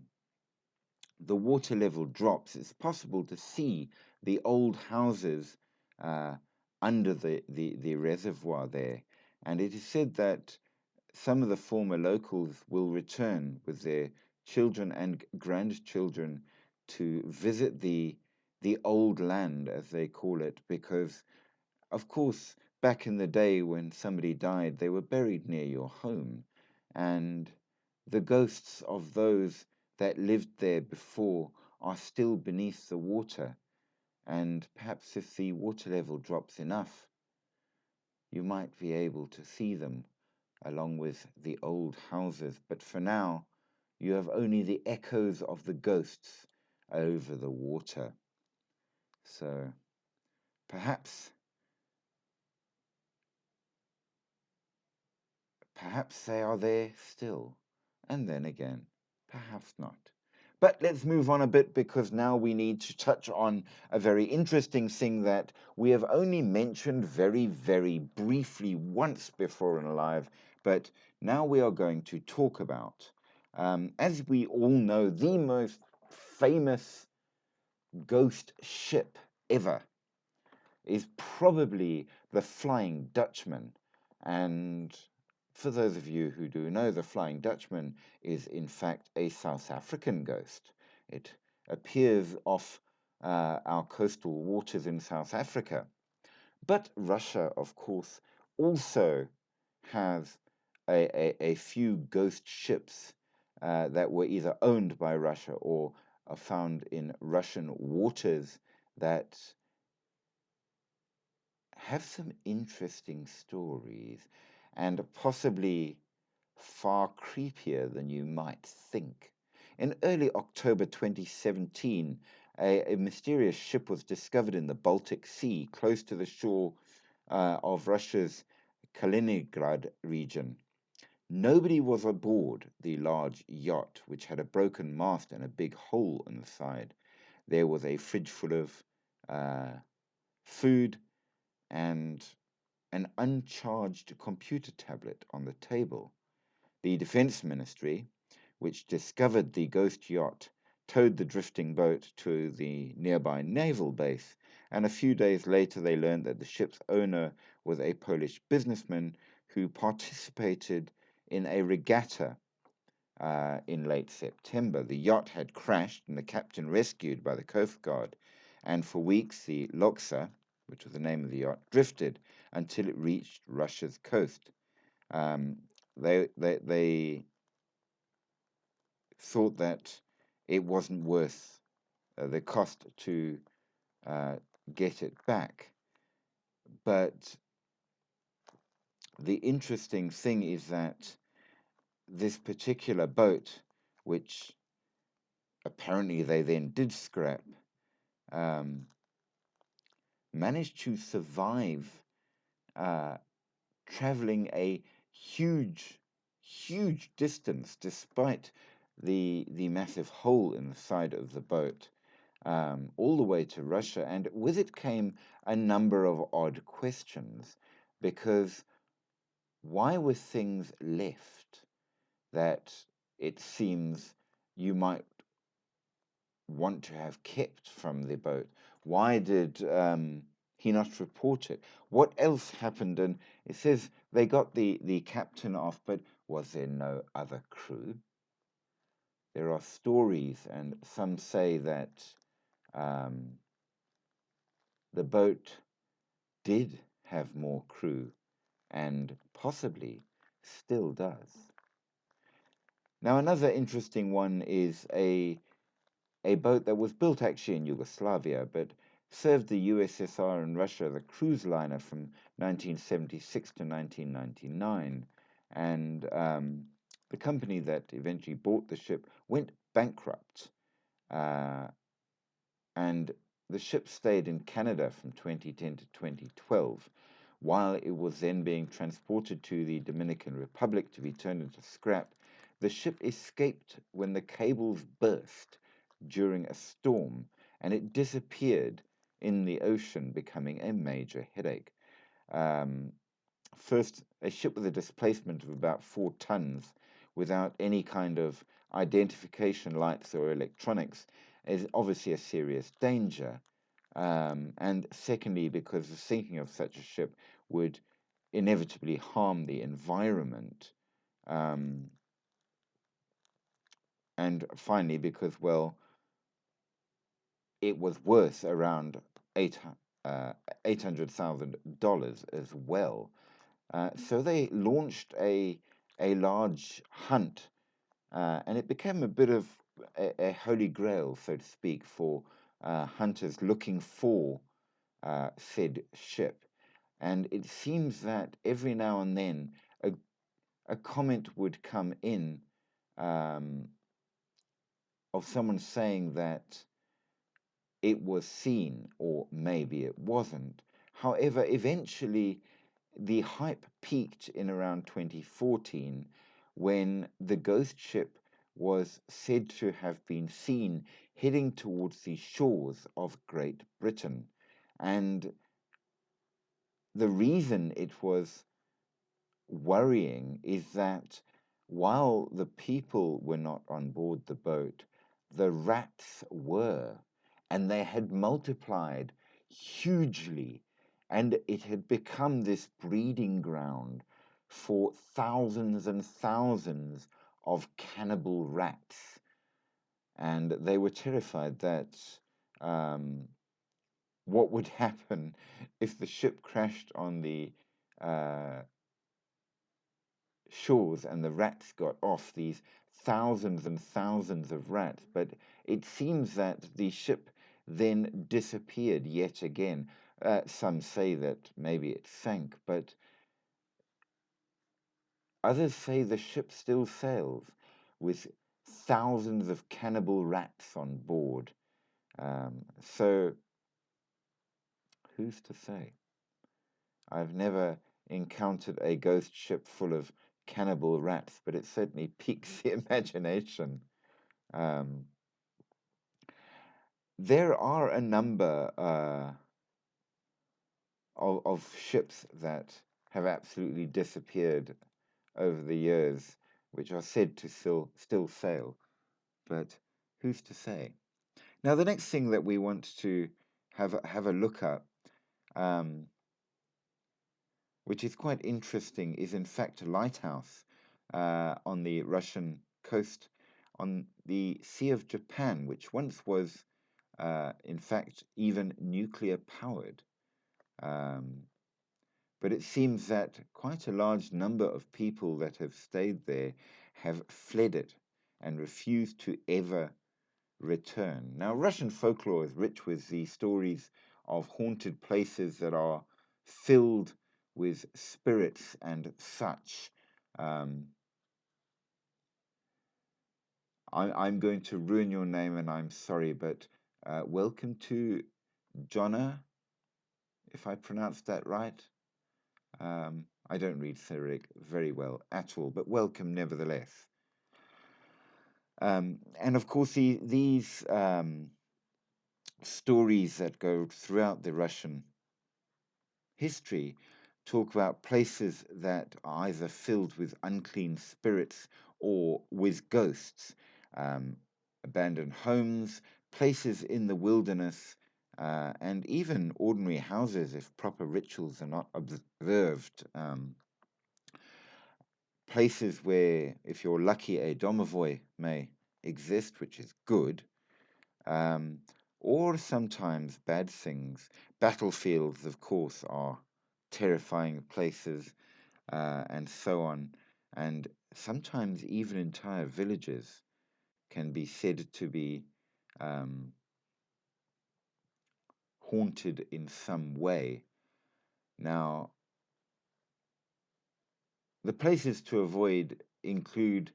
the water level drops, it's possible to see the old houses uh, under the reservoir there. And it is said that some of the former locals will return with their children and grandchildren to visit the old land, as they call it, because, of course, back in the day when somebody died, they were buried near your home, and the ghosts of those that lived there before are still beneath the water. And perhaps if the water level drops enough, you might be able to see them along with the old houses. But for now, you have only the echoes of the ghosts over the water. So perhaps they are there still. And then again, perhaps not. But let's move on a bit because now we need to touch on a very interesting thing that we have only mentioned very, very briefly once before in Live, but now we are going to talk about. As we all know, the most famous ghost ship ever is probably the Flying Dutchman. And for those of you who do know, the Flying Dutchman is in fact a South African ghost. It appears off our coastal waters in South Africa. But Russia, of course, also has a few ghost ships that were either owned by Russia or are found in Russian waters that have some interesting stories and possibly far creepier than you might think. In early October 2017, a mysterious ship was discovered in the Baltic Sea close to the shore of Russia's Kaliningrad region. Nobody was aboard the large yacht, which had a broken mast and a big hole in the side. There was a fridge full of food and an uncharged computer tablet on the table. The Defense Ministry, which discovered the ghost yacht, towed the drifting boat to the nearby naval base, and a few days later they learned that the ship's owner was a Polish businessman who participated in a regatta in late September. The yacht had crashed and the captain rescued by the Coast Guard, and for weeks the Loksa, which was the name of the yacht, drifted until it reached Russia's coast. Um, they thought that it wasn't worth the cost to uh, get it back. But the interesting thing is that this particular boat, which apparently they then did scrap, um, managed to survive traveling a huge, huge distance despite the massive hole in the side of the boat, all the way to Russia. And with it came a number of odd questions, because why were things left that it seems you might want to have kept from the boat? Why did he not report it? What else happened? And it says they got the captain off, but was there no other crew? There are stories, and some say that um, the boat did have more crew and possibly still does. Now, another interesting one is a boat that was built actually in Yugoslavia, but served the USSR and Russia as a cruise liner from 1976 to 1999. And the company that eventually bought the ship went bankrupt. And the ship stayed in Canada from 2010 to 2012, while it was then being transported to the Dominican Republic to be turned into scrap. The ship escaped when the cables burst during a storm, and it disappeared in the ocean, becoming a major headache. Um, First, a ship with a displacement of about 4 tons without any kind of identification lights or electronics is obviously a serious danger. And secondly, because the sinking of such a ship would inevitably harm the environment. Um, and finally, because, well, it was worth around $800,000 as well. So they launched a large hunt, and it became a bit of a holy grail, so to speak, for hunters looking for said ship. And it seems that every now and then a comment would come in um, of someone saying that it was seen, or maybe it wasn't. However, eventually the hype peaked in around 2014 when the ghost ship was said to have been seen heading towards the shores of Great Britain. And the reason it was worrying is that while the people were not on board the boat, the rats were, and they had multiplied hugely, and it had become this breeding ground for thousands and thousands of cannibal rats. And they were terrified that what would happen if the ship crashed on the uh, shores and the rats got off, these thousands and thousands of rats. But it seems that the ship then disappeared yet again. Some say that maybe it sank, but others say the ship still sails with thousands of cannibal rats on board. So who's to say? I've never encountered a ghost ship full of cannibal rats, but it certainly piques the imagination. Um, there are a number of ships that have absolutely disappeared over the years, which are said to still sail, but who's to say? Now, the next thing that we want to have a look at, um, which is quite interesting, is in fact a lighthouse on the Russian coast on the Sea of Japan, which once was, in fact, even nuclear powered. Um, but it seems that quite a large number of people that have stayed there have fled it and refused to ever return. Now, Russian folklore is rich with the stories of haunted places that are filled with spirits and such. Um, I'm going to ruin your name, and I'm sorry, but welcome to Jonna, if I pronounced that right. I don't read Cyrillic very well at all, but welcome nevertheless. And of course, these stories that go throughout the Russian history talk about places that are either filled with unclean spirits or with ghosts, abandoned homes, places in the wilderness, and even ordinary houses if proper rituals are not observed. Places where, if you're lucky, a domovoi may exist, which is good, um, or sometimes bad things. Battlefields, of course, are terrifying places, and so on. And sometimes even entire villages can be said to be um, haunted in some way. Now, the places to avoid include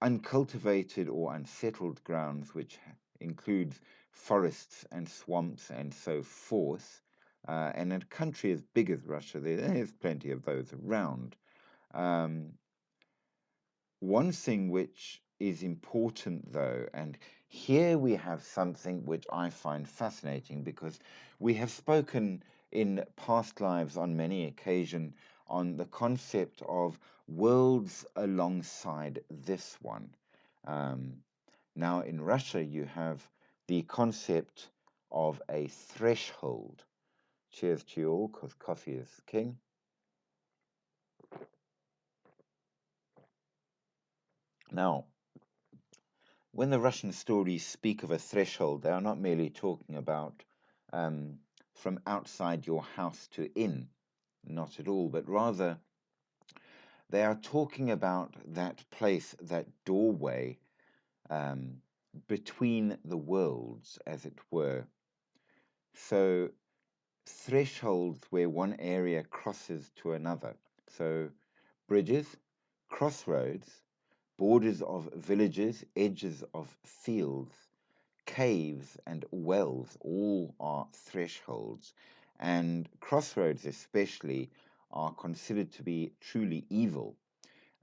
uncultivated or unsettled grounds, which includes forests and swamps and so forth. And a country as big as Russia, there's plenty of those around. Um, One thing which is important, though, and here we have something which I find fascinating because we have spoken in past lives on many occasions on the concept of worlds alongside this one. Um, Now, in Russia, you have the concept of a threshold. Cheers to you all, because coffee is king. Now, when the Russian stories speak of a threshold, they are not merely talking about um, from outside your house to in, not at all, but rather they are talking about that place, that doorway um, between the worlds, as it were. So, thresholds where one area crosses to another. So, bridges, crossroads, borders of villages, edges of fields, caves and wells all are thresholds, and crossroads, especially, are considered to be truly evil.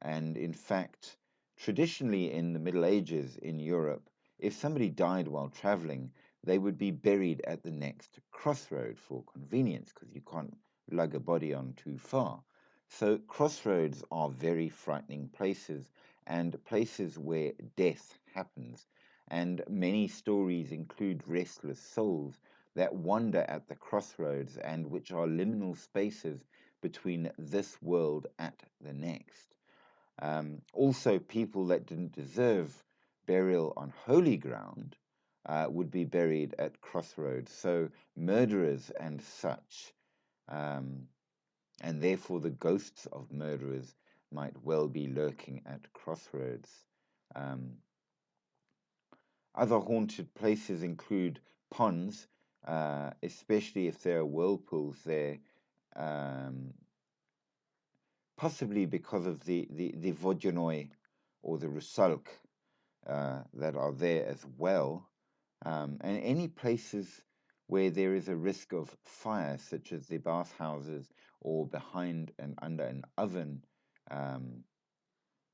And in fact, traditionally in the Middle Ages in Europe, if somebody died while traveling, they would be buried at the next crossroad for convenience because you can't lug a body on too far. So, crossroads are very frightening places and places where death happens. And many stories include restless souls that wander at the crossroads and which are liminal spaces between this world at the next. Also, people that didn't deserve burial on holy ground would be buried at crossroads. So, murderers and such, um, and therefore the ghosts of murderers might well be lurking at crossroads. Um, Other haunted places include ponds, especially if there are whirlpools there, um, possibly because of the Vodyanoi or the Rusalk that are there as well. And any places where there is a risk of fire, such as the bathhouses or behind and under an oven.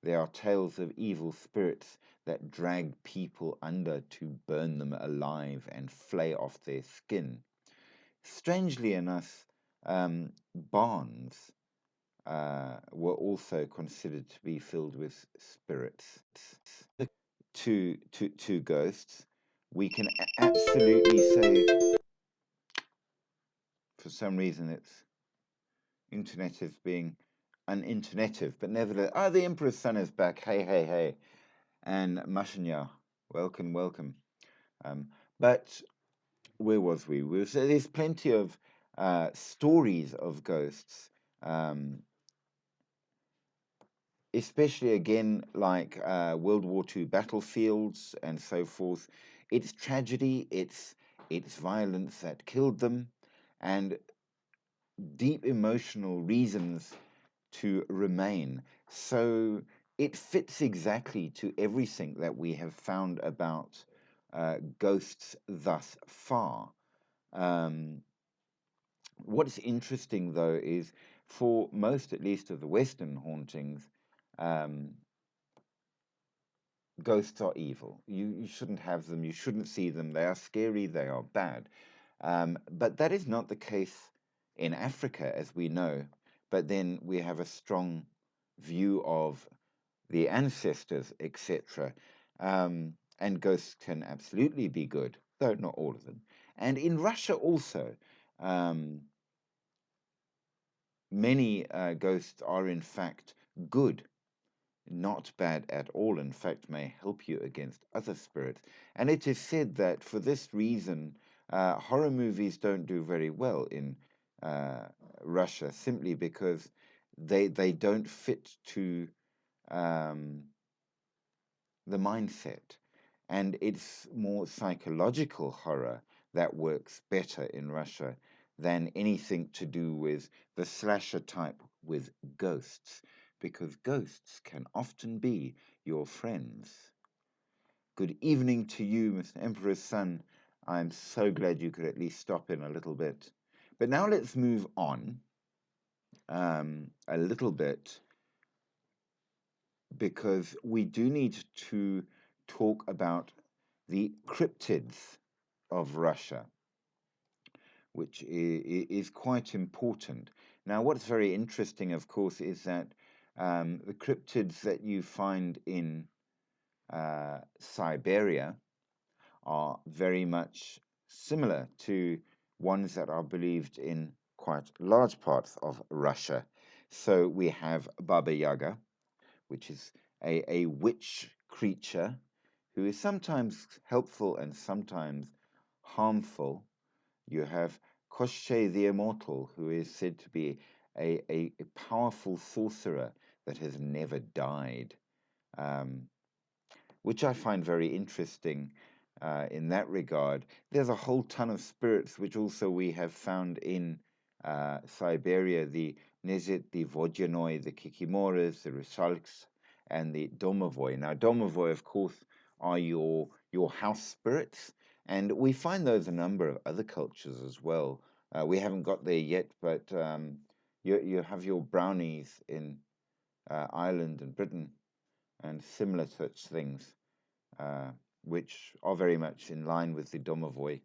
There are tales of evil spirits that drag people under to burn them alive and flay off their skin. Strangely enough, barns were also considered to be filled with spirits. To ghosts, we can absolutely say, for some reason, it's internet is being uninternetive, but nevertheless, the Emperor's son is back. Hey, hey, hey. And Mashinya, welcome, welcome. But where was we? So there's plenty of stories of ghosts, especially again like World War II battlefields and so forth. It's tragedy, it's violence that killed them, and deep emotional reasons to remain. So it fits exactly to everything that we have found about ghosts thus far. What's interesting, though, is for most, at least, of the Western hauntings, um, ghosts are evil. You shouldn't have them. You shouldn't see them. They are scary. They are bad. But that is not the case in Africa, as we know. But then we have a strong view of the ancestors, etc. And ghosts can absolutely be good, though not all of them. And in Russia also, um, many ghosts are in fact good, not bad at all, in fact, may help you against other spirits. And it is said that for this reason, horror movies don't do very well in uh, Russia, simply because they don't fit to um, the mindset. And it's more psychological horror that works better in Russia than anything to do with the slasher type with ghosts, because ghosts can often be your friends. Good evening to you, Mr. Emperor's son. I'm so glad you could at least stop in a little bit. But now let's move on a little bit, because we do need to talk about the cryptids of Russia, which is quite important. Now, what's very interesting, of course, is that the cryptids that you find in Siberia are very much similar to ones that are believed in quite large parts of Russia. So we have Baba Yaga, which is a witch creature who is sometimes helpful and sometimes harmful. You have Koshchei the Immortal, who is said to be a powerful sorcerer that has never died, um, which I find very interesting in that regard. There's a whole ton of spirits which also we have found in Siberia, the Nezit, the Vodyanoi, the Kikimoras, the Rusalks, and the Domovoi. Now, Domovoi, of course, are your house spirits, and we find those in a number of other cultures as well. We haven't got there yet, but you have your brownies in Ireland and Britain and similar such things, uh, which are very much in line with the Domovoi.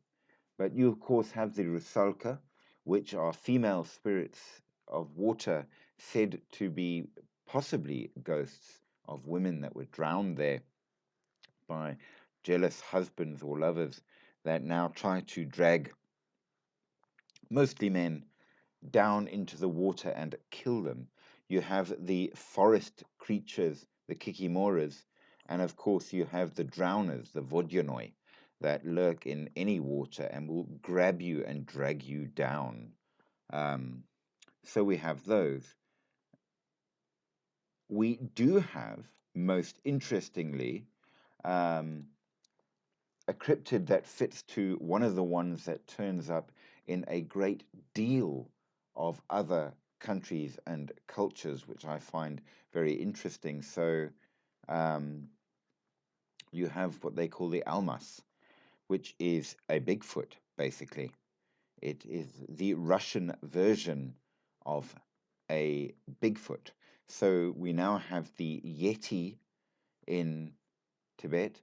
But you, of course, have the Rusalka, which are female spirits of water said to be possibly ghosts of women that were drowned there by jealous husbands or lovers that now try to drag mostly men down into the water and kill them. You have the forest creatures, the Kikimoras, and of course you have the drowners, the Vodyanoi, that lurk in any water and will grab you and drag you down. Um, so we have those. We do have, most interestingly, um, a cryptid that fits to one of the ones that turns up in a great deal of other countries and cultures, which I find very interesting. So um, you have what they call the Almas, which is a Bigfoot, basically. It is the Russian version of a Bigfoot. So we now have the Yeti in Tibet.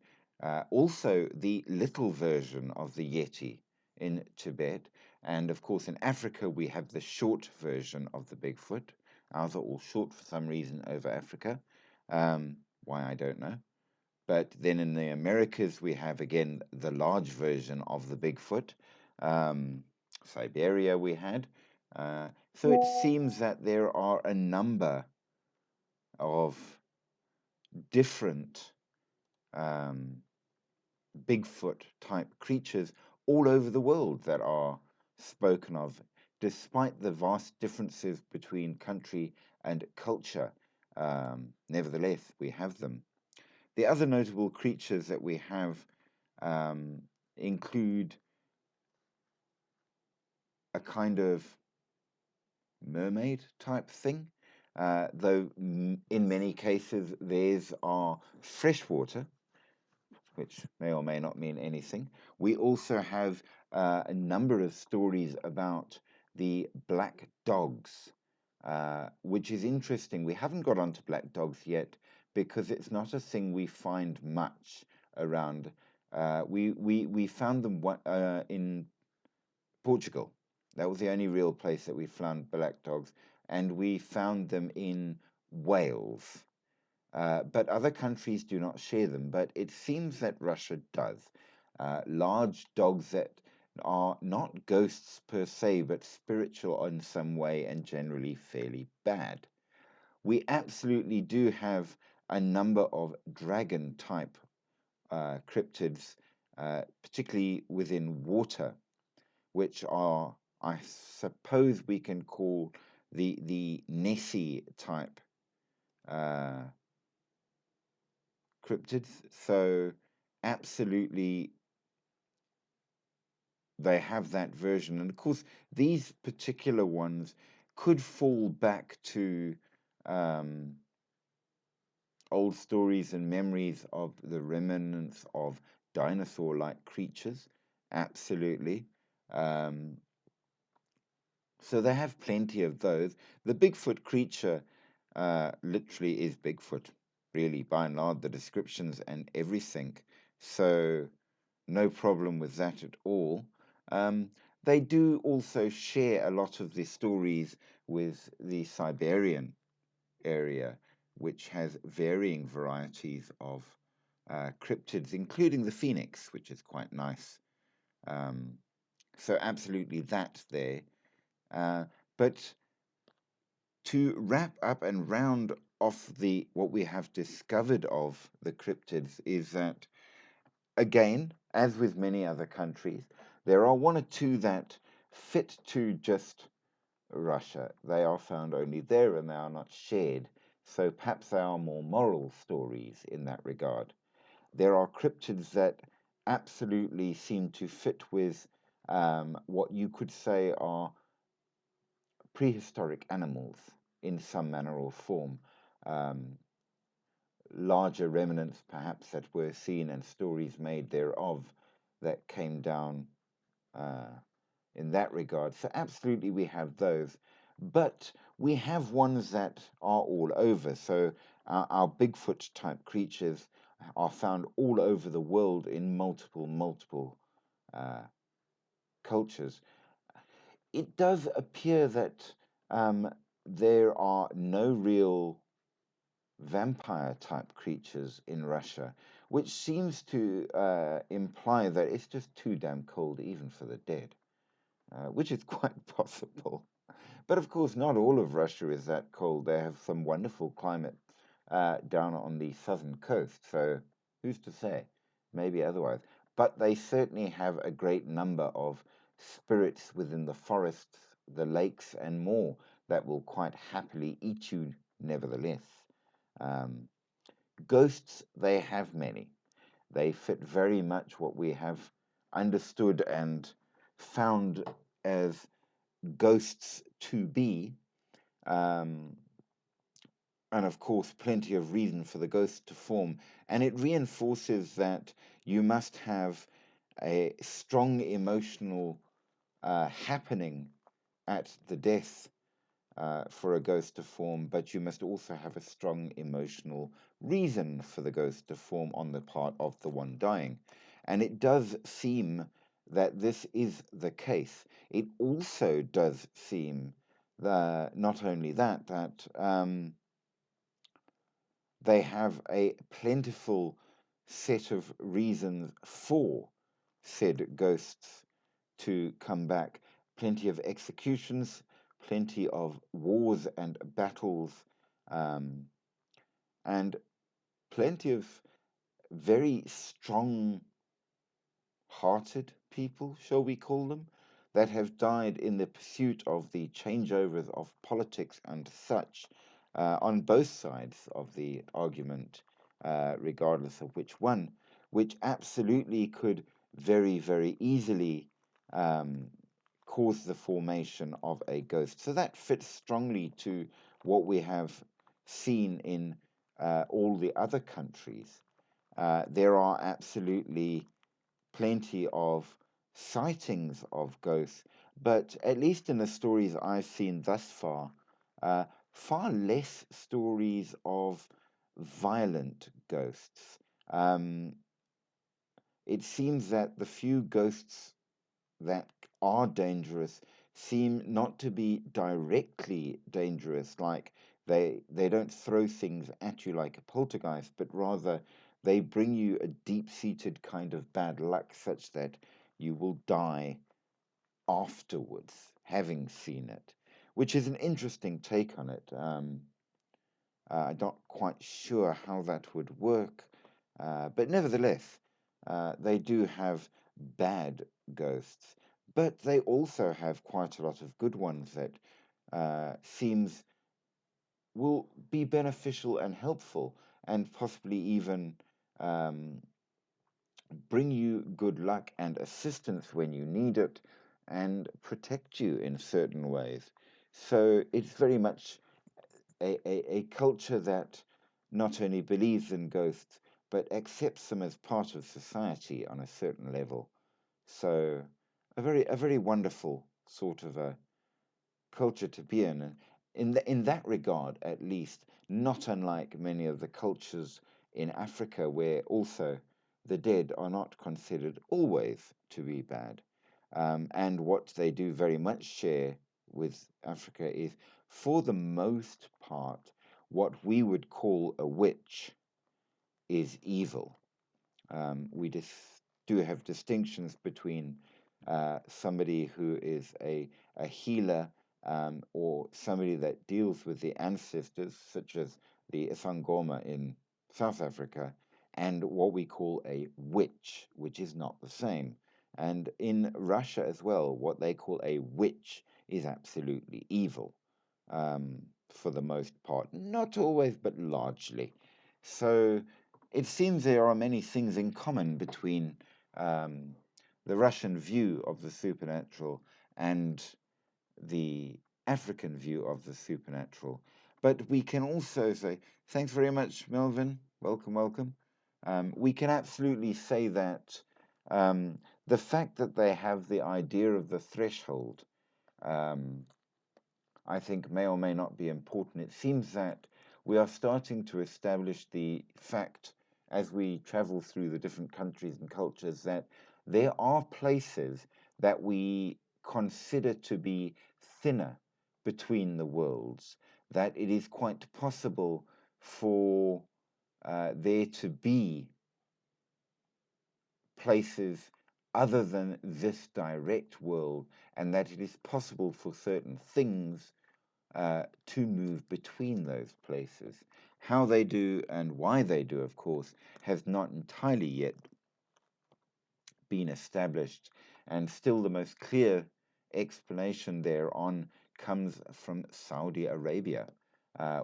Also, the little version of the Yeti in Tibet. And of course, in Africa, we have the short version of the Bigfoot. Ours are all short for some reason over Africa. Why, I don't know. But then in the Americas, we have again the large version of the Bigfoot. Um, Siberia, we had. So it seems that there are a number of different um, Bigfoot type creatures all over the world that are spoken of, despite the vast differences between country and culture. Nevertheless, we have them. The other notable creatures that we have include a kind of mermaid type thing, though in many cases theirs are freshwater, which may or may not mean anything. We also have a number of stories about the black dogs, which is interesting. We haven't got onto black dogs yet because it's not a thing we find much around. We found them in Portugal. That was the only real place that we found black dogs, and we found them in Wales. But other countries do not share them. But it seems that Russia does. Large dogs that are not ghosts per se, but spiritual in some way and generally fairly bad. We absolutely do have a number of dragon type cryptids, particularly within water, which are, I suppose, we can call the Nessie type uh, cryptids. So, absolutely, they have that version. And of course, these particular ones could fall back to um, old stories and memories of the remnants of dinosaur like creatures. Absolutely. Um, So they have plenty of those. The Bigfoot creature literally is Bigfoot, really, by and large, the descriptions and everything. So no problem with that at all. Um, they do also share a lot of the stories with the Siberian area, which has varying varieties of cryptids, including the phoenix, which is quite nice. Um, so absolutely that there. Uh, but to wrap up and round off the what we have discovered of the cryptids is that, again, as with many other countries, there are one or two that fit to just Russia. They are found only there and they are not shared. So perhaps they are more moral stories in that regard. There are cryptids that absolutely seem to fit with what you could say are prehistoric animals in some manner or form. Um, Larger remnants, perhaps, that were seen and stories made thereof that came down uh, in that regard. So, absolutely, we have those. But we have ones that are all over. So, our Bigfoot type creatures are found all over the world in multiple uh, cultures. It does appear that there are no real vampire type creatures in Russia, which seems to imply that it's just too damn cold even for the dead, which is quite possible. But of course, not all of Russia is that cold. They have some wonderful climate down on the southern coast, so who's to say? Maybe otherwise. But they certainly have a great number of spirits within the forests, the lakes, and more that will quite happily eat you, nevertheless. Um, Ghosts, they have many. They fit very much what we have understood and found as ghosts to be. Um, and of course, plenty of reason for the ghost to form. And it reinforces that you must have a strong emotional happening at the death for a ghost to form, but you must also have a strong emotional reason for the ghost to form on the part of the one dying. And it does seem that this is the case. It also does seem that not only that, they have a plentiful set of reasons for said ghosts to come back. Plenty of executions, plenty of wars and battles, um, and plenty of very strong hearted people, shall we call them, that have died in the pursuit of the changeovers of politics and such on both sides of the argument, regardless of which one, which absolutely could very easily um, cause the formation of a ghost. So that fits strongly to what we have seen in all the other countries. There are absolutely plenty of sightings of ghosts, but at least in the stories I've seen thus far, uh, far less stories of violent ghosts. Um, it seems that the few ghosts that are dangerous seem not to be directly dangerous, like they don't throw things at you like a poltergeist, but rather they bring you a deep-seated kind of bad luck such that you will die afterwards, having seen it, which is an interesting take on it. I'm not quite sure how that would work, but nevertheless, they do have bad ghosts, but they also have quite a lot of good ones that seems will be beneficial and helpful, and possibly even um, bring you good luck and assistance when you need it, and protect you in certain ways. So it's very much a culture that not only believes in ghosts but accepts them as part of society on a certain level. So a very wonderful sort of a culture to be in. And in that regard, at least, not unlike many of the cultures in Africa, where also the dead are not considered always to be bad. And what they do very much share with Africa is, for the most part, what we would call a witch is evil. We do have distinctions between somebody who is a healer, or somebody that deals with the ancestors, such as the Isangoma in South Africa, and what we call a witch, which is not the same. And in Russia as well, what they call a witch is absolutely evil, for the most part. Not always, but largely. So it seems there are many things in common between um, the Russian view of the supernatural and the African view of the supernatural. But we can also say, thanks very much, Melvin. Welcome, welcome. We can absolutely say that um, the fact that they have the idea of the threshold, um, I think, may or may not be important. It seems that we are starting to establish the fact, as we travel through the different countries and cultures, that there are places that we consider to be thinner between the worlds, that it is quite possible for there to be places other than this direct world, and that it is possible for certain things to move between those places. How they do and why they do, of course, has not entirely yet been established, and still the most clear explanation thereon comes from Saudi Arabia,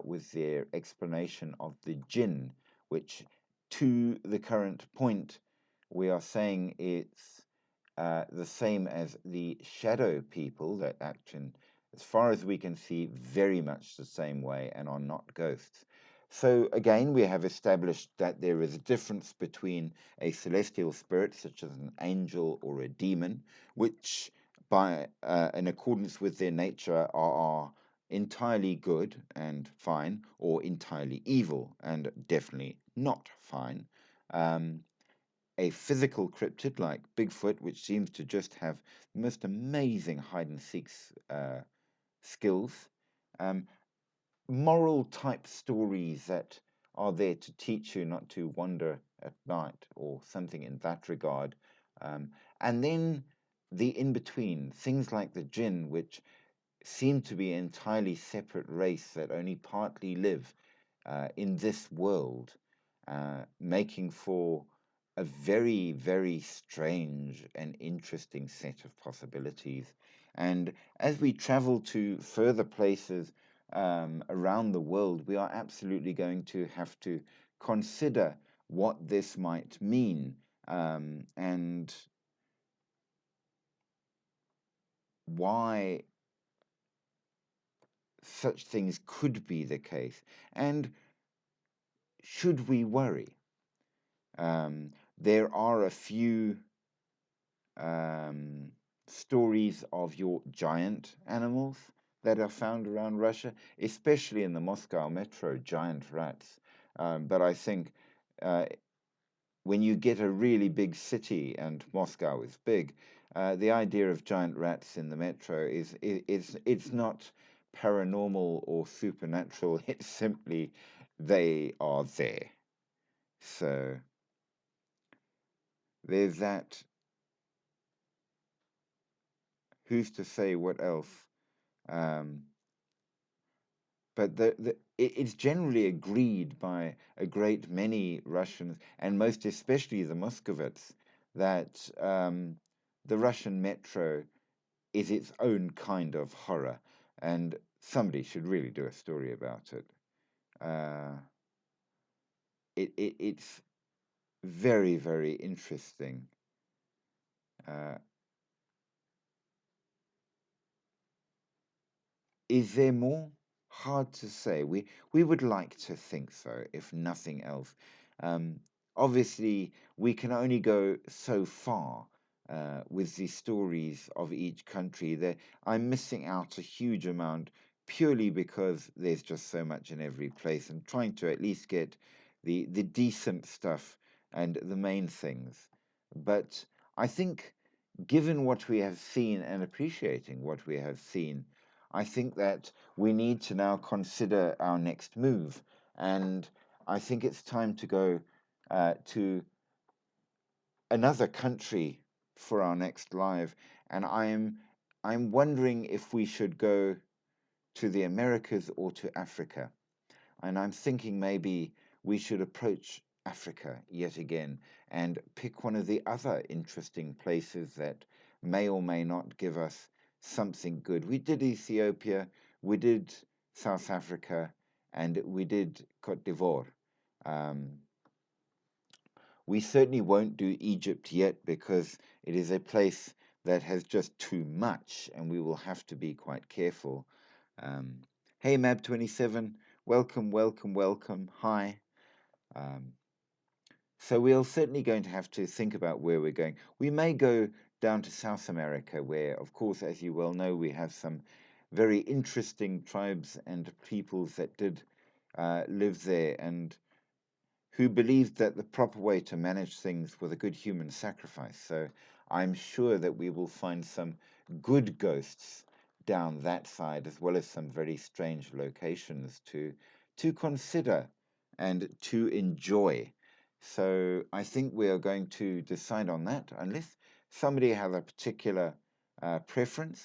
with their explanation of the jinn, which, to the current point, we are saying it's the same as the shadow people that act in, as far as we can see, very much the same way and are not ghosts. So again, we have established that there is a difference between a celestial spirit, such as an angel or a demon, which, by in accordance with their nature, are entirely good and fine, or entirely evil and definitely not fine. Um, a physical cryptid like Bigfoot, which seems to just have the most amazing hide and seek skills, um, moral type stories that are there to teach you not to wander at night or something in that regard. And then the in between, things like the jinn, which seem to be an entirely separate race that only partly live in this world, making for a very, very strange and interesting set of possibilities. And as we travel to further places around the world, we are absolutely going to have to consider what this might mean, and why such things could be the case. And should we worry? There are a few um, stories of your giant animals that are found around Russia, especially in the Moscow metro, giant rats. But I think uh, when you get a really big city, and Moscow is big, the idea of giant rats in the metro it's not paranormal or supernatural. It's simply they are there. So there's that. Who's to say what else? Um, but it's generally agreed by a great many Russians, and most especially the Muscovites, that the Russian metro is its own kind of horror, and somebody should really do a story about it. Uh, it's very, very interesting. Uh, is there more? Hard to say. We would like to think so, if nothing else. Um, Obviously, we can only go so far with the stories of each country. I'm missing out a huge amount purely because there's just so much in every place, and trying to at least get the decent stuff and the main things. But I think, given what we have seen and appreciating what we have seen, I think that we need to now consider our next move. And I think it's time to go to another country for our next live. And I'm wondering if we should go to the Americas or to Africa. And I'm thinking maybe we should approach Africa yet again and pick one of the other interesting places that may or may not give us something good. We did Ethiopia, we did South Africa, and we did Cote d'Ivoire. Um, we certainly won't do Egypt yet because it is a place that has just too much, and we will have to be quite careful. Um, hey, Mab27, welcome, welcome, welcome. Hi. Um, so we're certainly going to have to think about where we're going. We may go down to South America, where, of course, as you well know, we have some very interesting tribes and peoples that did live there, and who believed that the proper way to manage things was a good human sacrifice. So I'm sure that we will find some good ghosts down that side, as well as some very strange locations to consider and to enjoy. So I think we are going to decide on that, unless somebody has a particular preference.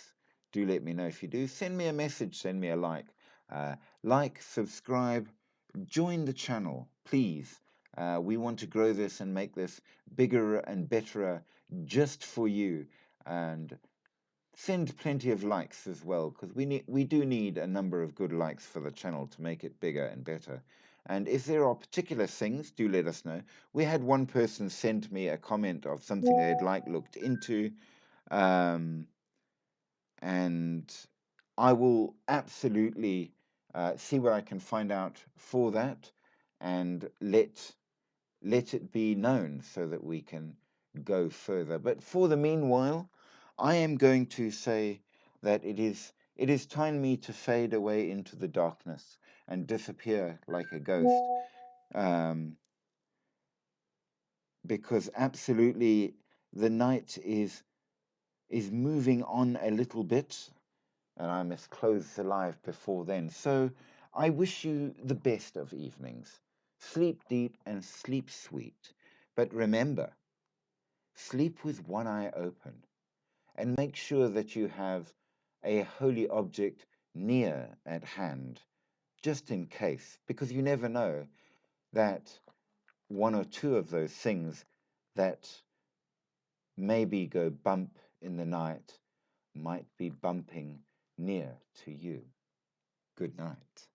Do let me know if you do. Send me a message, send me a like. Like, subscribe, join the channel, please. We want to grow this and make this bigger and better just for you. And send plenty of likes as well, because we do need a number of good likes for the channel to make it bigger and better. And if there are particular things, do let us know. We had one person send me a comment of something they'd like looked into, um, and I will absolutely see what I can find out for that, and let it be known so that we can go further. But for the meanwhile, I am going to say that it is time me to fade away into the darkness and disappear like a ghost, um, because absolutely the night is moving on a little bit, and I must close the live before then. So I wish you the best of evenings. Sleep deep and sleep sweet. But remember, sleep with one eye open, and make sure that you have a holy object near at hand, just in case, because you never know that one or two of those things that maybe go bump in the night might be bumping near to you. Good night.